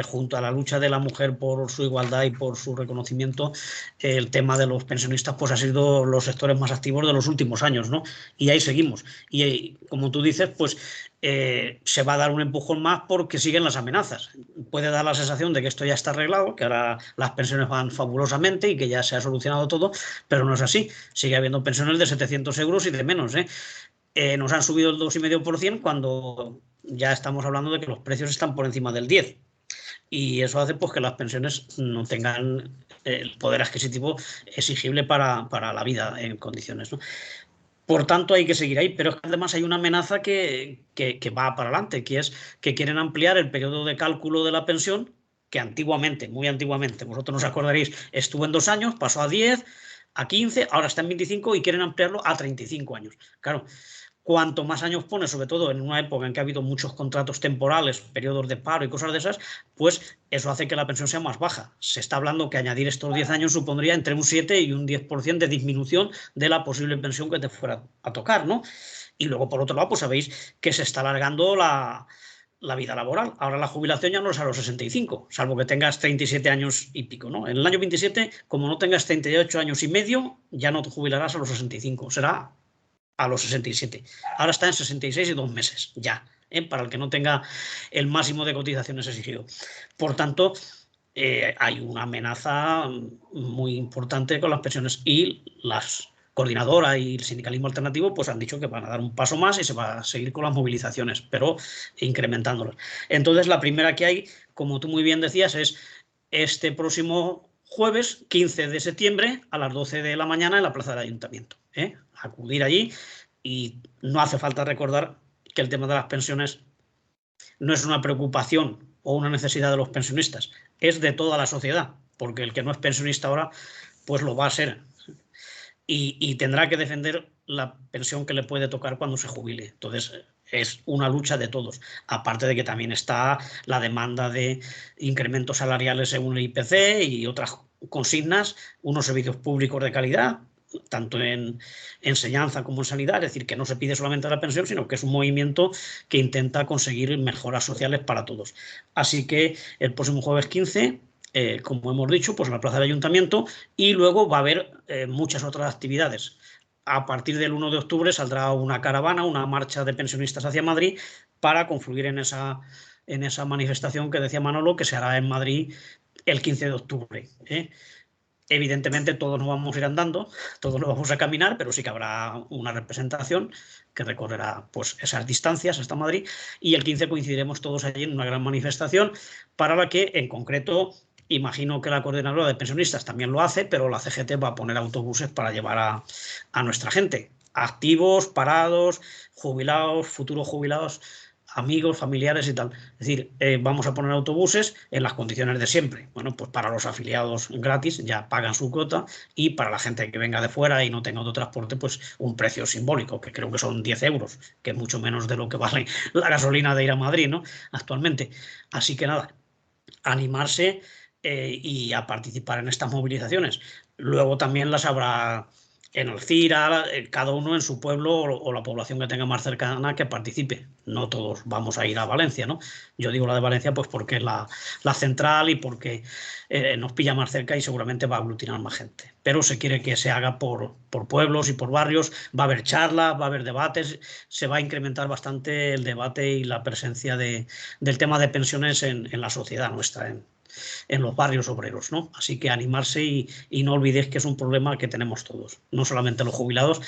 junto a la lucha de la mujer por su igualdad y por su reconocimiento, el tema de los pensionistas pues ha sido los sectores más activos de los últimos años, ¿no? Y ahí seguimos. Y como tú dices, pues se va a dar un empujón más porque siguen las amenazas. Puede dar la sensación de que esto ya está arreglado, que ahora las pensiones van fabulosamente y que ya se ha solucionado todo, pero no es así. Sigue habiendo pensiones de 700 euros y de menos, nos han subido el 2,5% cuando ya estamos hablando de que los precios están por encima del 10%. Y eso hace pues que las pensiones no tengan el poder adquisitivo exigible para la vida en condiciones, ¿no? Por tanto, hay que seguir ahí, pero es que además hay una amenaza que va para adelante, que es que quieren ampliar el periodo de cálculo de la pensión, que antiguamente, muy antiguamente, vosotros nos acordaréis, estuvo en 2 años, pasó a 10, a 15, ahora está en 25 y quieren ampliarlo a 35 años. Claro, cuanto más años pone, sobre todo en una época en que ha habido muchos contratos temporales, periodos de paro y cosas de esas, pues eso hace que la pensión sea más baja. Se está hablando que añadir estos 10 años supondría entre un 7 y un 10% de disminución de la posible pensión que te fuera a tocar, ¿no? Y luego, por otro lado, pues sabéis que se está alargando la vida laboral. Ahora la jubilación ya no es a los 65, salvo que tengas 37 años y pico, ¿no? En el año 27, como no tengas 38 años y medio, ya no te jubilarás a los 65, será a los 67. Ahora está en 66 y 2 meses, ya, para el que no tenga el máximo de cotizaciones exigido. Por tanto, hay una amenaza muy importante con las pensiones, y las coordinadoras y el sindicalismo alternativo pues han dicho que van a dar un paso más y se va a seguir con las movilizaciones, pero incrementándolas. Entonces, la primera que hay, como tú muy bien decías, es este próximo jueves 15 de septiembre a las 12 de la mañana en la plaza del ayuntamiento. Acudir allí, y no hace falta recordar que el tema de las pensiones no es una preocupación o una necesidad de los pensionistas, es de toda la sociedad, porque el que no es pensionista ahora pues lo va a ser. y tendrá que defender la pensión que le puede tocar cuando se jubile. Entonces, es una lucha de todos. Aparte de que también está la demanda de incrementos salariales según el IPC y otras consignas, unos servicios públicos de calidad, tanto en enseñanza como en sanidad, es decir, que no se pide solamente la pensión, sino que es un movimiento que intenta conseguir mejoras sociales para todos. Así que el próximo jueves 15, como hemos dicho, pues en la plaza del Ayuntamiento, y luego va a haber muchas otras actividades. A partir del 1 de octubre saldrá una caravana, una marcha de pensionistas hacia Madrid para confluir en esa manifestación que decía Manolo, que se hará en Madrid el 15 de octubre. Evidentemente todos nos vamos a ir andando, todos nos vamos a caminar, pero sí que habrá una representación que recorrerá pues, esas distancias hasta Madrid, y el 15 coincidiremos todos allí en una gran manifestación para la que, en concreto, imagino que la coordinadora de pensionistas también lo hace, pero la CGT va a poner autobuses para llevar a nuestra gente, activos, parados, jubilados, futuros jubilados, amigos, familiares y tal. Es decir, vamos a poner autobuses en las condiciones de siempre. Bueno, pues para los afiliados gratis, ya pagan su cuota, y para la gente que venga de fuera y no tenga otro transporte, pues un precio simbólico, que creo que son 10 euros, que es mucho menos de lo que vale la gasolina de ir a Madrid, ¿no? Actualmente. Así que nada, animarse y a participar en estas movilizaciones. Luego también las habrá en Alcira, cada uno en su pueblo o la población que tenga más cercana que participe. No todos vamos a ir a Valencia, ¿no? Yo digo la de Valencia pues porque es la central y porque nos pilla más cerca y seguramente va a aglutinar más gente. Pero se quiere que se haga por pueblos y por barrios, va a haber charlas, va a haber debates, se va a incrementar bastante el debate y la presencia del tema de pensiones en la sociedad nuestra, en los barrios obreros, ¿no? Así que animarse y no olvidéis que es un problema que tenemos todos, no solamente los jubilados,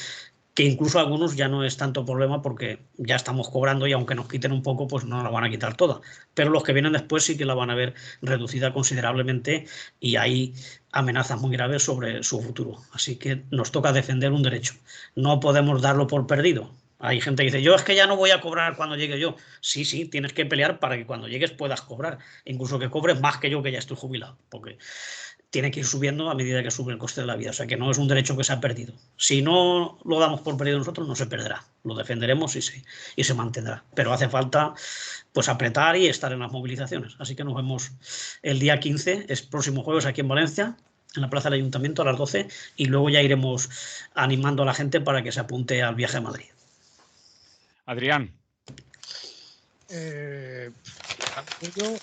que incluso algunos ya no es tanto problema porque ya estamos cobrando y aunque nos quiten un poco, pues no la van a quitar toda. Pero los que vienen después sí que la van a ver reducida considerablemente y hay amenazas muy graves sobre su futuro. Así que nos toca defender un derecho. No podemos darlo por perdido. Hay gente que dice, yo es que ya no voy a cobrar cuando llegue yo. Sí, tienes que pelear para que cuando llegues puedas cobrar. Incluso que cobres más que yo, que ya estoy jubilado. Porque tiene que ir subiendo a medida que sube el coste de la vida. O sea que no es un derecho que se ha perdido. Si no lo damos por perdido nosotros, no se perderá. Lo defenderemos y se mantendrá. Pero hace falta pues apretar y estar en las movilizaciones. Así que nos vemos el día 15, es próximo jueves aquí en Valencia, en la plaza del Ayuntamiento a las 12, y luego ya iremos animando a la gente para que se apunte al viaje a Madrid. Adrián. Apoyo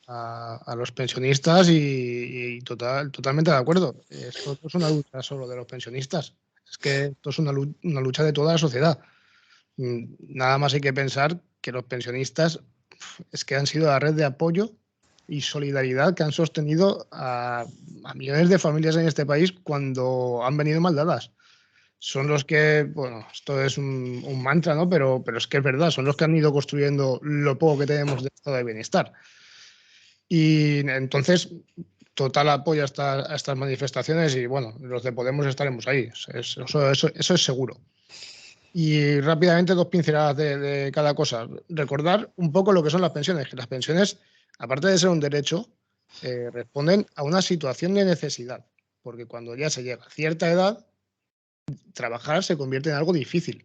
a los pensionistas y totalmente de acuerdo. Esto no es una lucha solo de los pensionistas, es que esto es una lucha de toda la sociedad. Nada más hay que pensar que los pensionistas es que han sido la red de apoyo y solidaridad que han sostenido a millones de familias en este país cuando han venido mal dadas. Son los que, bueno, esto es un mantra, ¿no? Pero es que es verdad, son los que han ido construyendo lo poco que tenemos de estado de bienestar. Y entonces, total apoyo a estas manifestaciones y, bueno, los de Podemos estaremos ahí, eso es seguro. Y rápidamente 2 pinceladas de cada cosa. Recordar un poco lo que son las pensiones, que las pensiones, aparte de ser un derecho, responden a una situación de necesidad, porque cuando ya se llega a cierta edad, trabajar se convierte en algo difícil.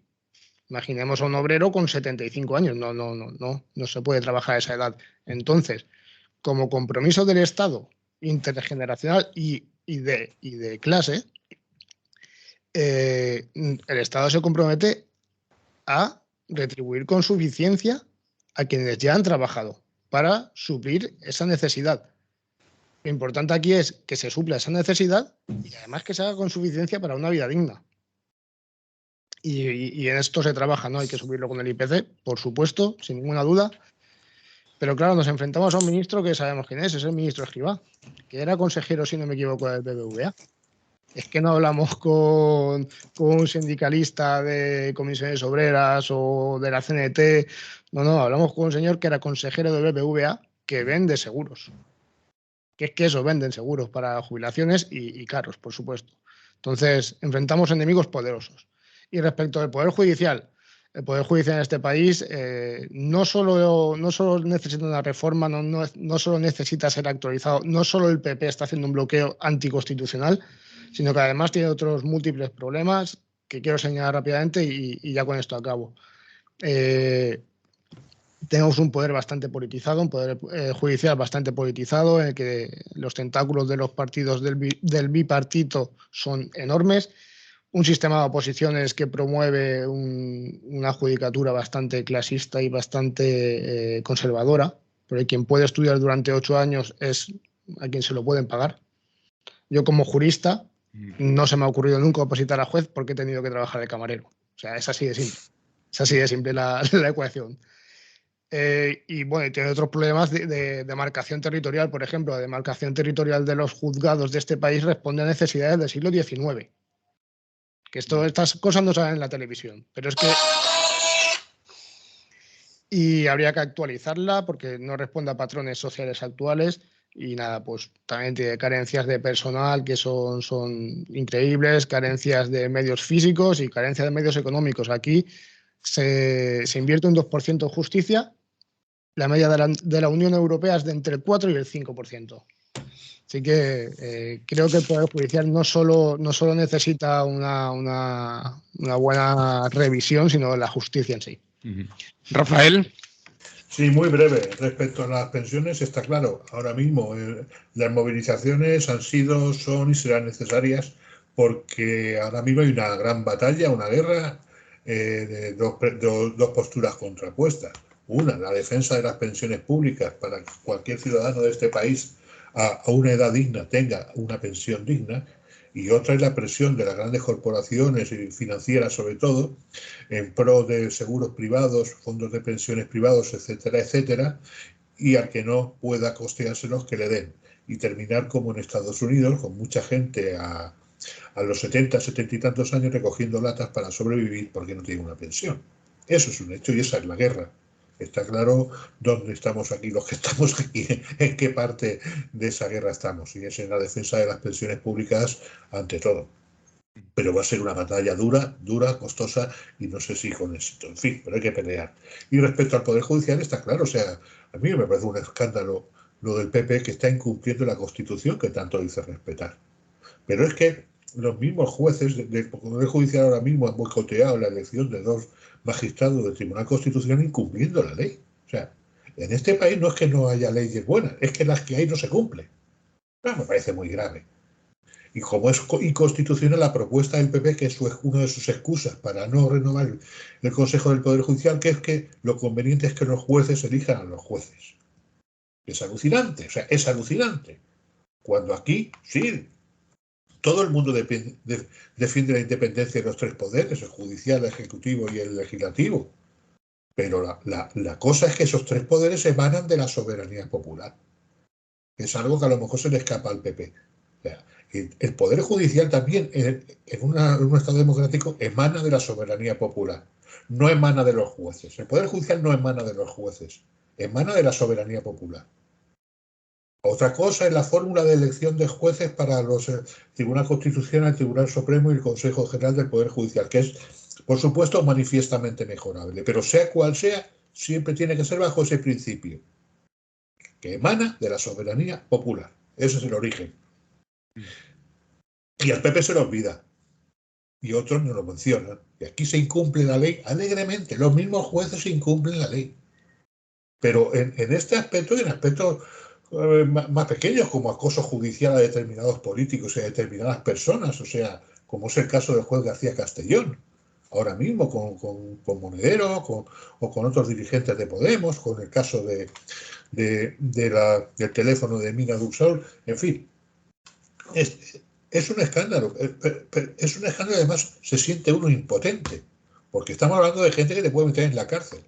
Imaginemos a un obrero con 75 años, no se puede trabajar a esa edad. Entonces, como compromiso del Estado intergeneracional y de clase, el Estado se compromete a retribuir con suficiencia a quienes ya han trabajado para suplir esa necesidad. Lo importante aquí es que se supla esa necesidad y además que se haga con suficiencia para una vida digna. Y en esto se trabaja, ¿no? Hay que subirlo con el IPC, por supuesto, sin ninguna duda. Pero claro, nos enfrentamos a un ministro que sabemos quién es el ministro Escrivá, que era consejero, si no me equivoco, del BBVA. Es que no hablamos con un sindicalista de comisiones obreras o de la CNT. No, hablamos con un señor que era consejero del BBVA que vende seguros. Que es que eso, venden seguros para jubilaciones y caros, por supuesto. Entonces, enfrentamos enemigos poderosos. Y respecto al Poder Judicial, el Poder Judicial en este país no solo necesita una reforma, no solo necesita ser actualizado, no solo el PP está haciendo un bloqueo anticonstitucional, sino que además tiene otros múltiples problemas que quiero señalar rápidamente y ya con esto acabo. Tenemos un poder bastante politizado, un poder judicial bastante politizado, en el que los tentáculos de los partidos del bipartito son enormes, un sistema de oposiciones que promueve una judicatura bastante clasista y bastante conservadora, porque quien puede estudiar durante 8 años es a quien se lo pueden pagar. Yo como jurista no se me ha ocurrido nunca opositar a juez porque he tenido que trabajar de camarero. O sea, es así de simple. Es así de simple la ecuación. Y bueno, y tiene otros problemas de demarcación territorial, por ejemplo. La demarcación territorial de los juzgados de este país responde a necesidades del siglo XIX. Que estas cosas no salen en la televisión, pero es que... Y habría que actualizarla porque no responde a patrones sociales actuales y nada, pues también tiene carencias de personal que son increíbles, carencias de medios físicos y carencias de medios económicos. Aquí se invierte un 2% en justicia. La media de la Unión Europea es de entre el 4 y el 5%. Así que creo que el Poder Judicial no solo necesita una buena revisión, sino la justicia en sí. Rafael. Sí, muy breve. Respecto a las pensiones, está claro, ahora mismo las movilizaciones han sido, son y serán necesarias porque ahora mismo hay una gran batalla, una guerra de dos posturas contrapuestas. Una, la defensa de las pensiones públicas para que cualquier ciudadano de este país a una edad digna tenga una pensión digna, y otra es la presión de las grandes corporaciones y financieras, sobre todo, en pro de seguros privados, fondos de pensiones privados, etcétera, etcétera, y al que no pueda costeárselos que le den. Y terminar como en Estados Unidos, con mucha gente a los 70 y tantos años recogiendo latas para sobrevivir porque no tiene una pensión. Eso es un hecho y esa es la guerra. Está claro dónde estamos aquí, los que estamos aquí, en qué parte de esa guerra estamos, y es en la defensa de las pensiones públicas ante todo. Pero va a ser una batalla dura, costosa y no sé si con éxito. En fin, pero hay que pelear. Y respecto al Poder Judicial está claro, o sea, a mí me parece un escándalo lo del PP que está incumpliendo la Constitución que tanto dice respetar. Pero es que los mismos jueces del Poder Judicial ahora mismo han boicoteado la elección de 2 magistrados del Tribunal Constitucional incumpliendo la ley. O sea, en este país no es que no haya leyes buenas, es que las que hay no se cumplen. No, me parece muy grave. Y como es inconstitucional la propuesta del PP, que es una de sus excusas para no renovar el Consejo del Poder Judicial, que es que lo conveniente es que los jueces elijan a los jueces. Es alucinante, o sea, es alucinante. Cuando aquí, sí, todo el mundo defiende la independencia de los 3 poderes, el judicial, el ejecutivo y el legislativo. Pero la cosa es que esos 3 poderes emanan de la soberanía popular. Es algo que a lo mejor se le escapa al PP. O sea, el Poder Judicial también, en un Estado democrático, emana de la soberanía popular. No emana de los jueces. El Poder Judicial no emana de los jueces. Emana de la soberanía popular. Otra cosa es la fórmula de elección de jueces para los Tribunal Constitucional, el Tribunal Supremo y el Consejo General del Poder Judicial, que es, por supuesto, manifiestamente mejorable. Pero sea cual sea, siempre tiene que ser bajo ese principio, que emana de la soberanía popular. Ese es el origen. Y al PP se lo olvida. Y otros no lo mencionan. Y aquí se incumple la ley alegremente. Los mismos jueces incumplen la ley. Pero en este aspecto y en aspectos más pequeños, como acoso judicial a determinados políticos y a determinadas personas, o sea, como es el caso del juez García Castellón, ahora mismo con Monedero o con otros dirigentes de Podemos, con el caso del teléfono de Mina Duxol, en fin, es un escándalo. Es un escándalo y además se siente uno impotente, porque estamos hablando de gente que te puede meter en la cárcel.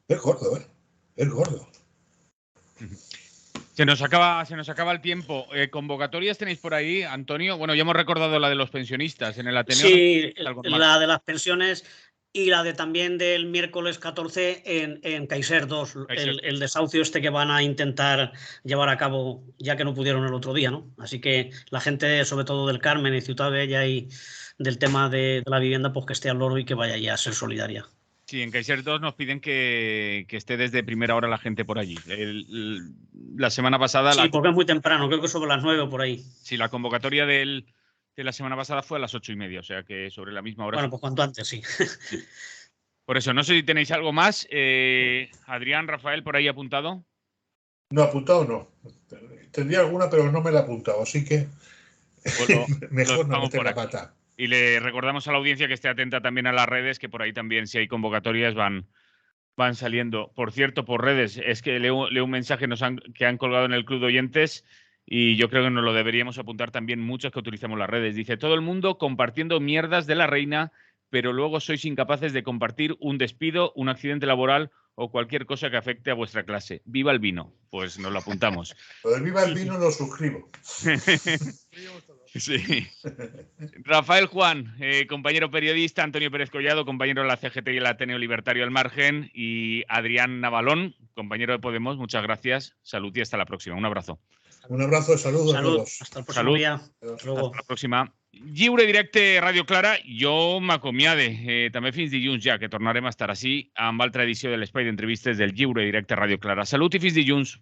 Es gordo, ¿eh? Es gordo. Se nos acaba el tiempo. ¿Convocatorias tenéis por ahí, Antonio? Bueno, ya hemos recordado la de los pensionistas en el Ateneo. Sí, la de las pensiones y la de también del miércoles 14 en Kaiser 2, el desahucio este que van a intentar llevar a cabo ya que no pudieron el otro día, ¿no? Así que la gente, sobre todo del Carmen y Ciudad Bella y del tema de la vivienda, pues que esté al loro y que vaya ya a ser solidaria. Sí, en Kaiser 2 nos piden que esté desde primera hora la gente por allí. La semana pasada... Sí, porque es muy temprano, creo que sobre las 9 o por ahí. Sí, la convocatoria de la semana pasada fue a las 8:30, o sea que sobre la misma hora. Bueno, pues cuanto antes, sí. Sí. Por eso, no sé si tenéis algo más. Adrián, Rafael, por ahí apuntado. No, apuntado no. Tendría alguna, pero no me la he apuntado, así que mejor no meter la pata. Y le recordamos a la audiencia que esté atenta también a las redes, que por ahí también, si hay convocatorias, van saliendo. Por cierto, por redes, es que leo un mensaje que han colgado en el Club de Oyentes y yo creo que nos lo deberíamos apuntar también muchos que utilizamos las redes. Dice, todo el mundo compartiendo mierdas de la reina, pero luego sois incapaces de compartir un despido, un accidente laboral o cualquier cosa que afecte a vuestra clase. ¡Viva el vino! Pues nos lo apuntamos. Lo del viva el vino lo suscribo. Sí. Rafael Juan, compañero periodista, Antonio Pérez Collado, compañero de la CGT y el Ateneo Libertario al Margen, y Adrián Navalón, compañero de Podemos, muchas gracias. Salud y hasta la próxima. Un abrazo. Un abrazo, saludos a todos. Hasta el próximo día. Hasta la próxima. Lliure directe Radio Clara, jo m'acomiade. També fins dilluns ja, que tornarem a estar així amb altra edició de l'espai d'entrevistes del Lliure directe Radio Clara. Salut i fins dilluns.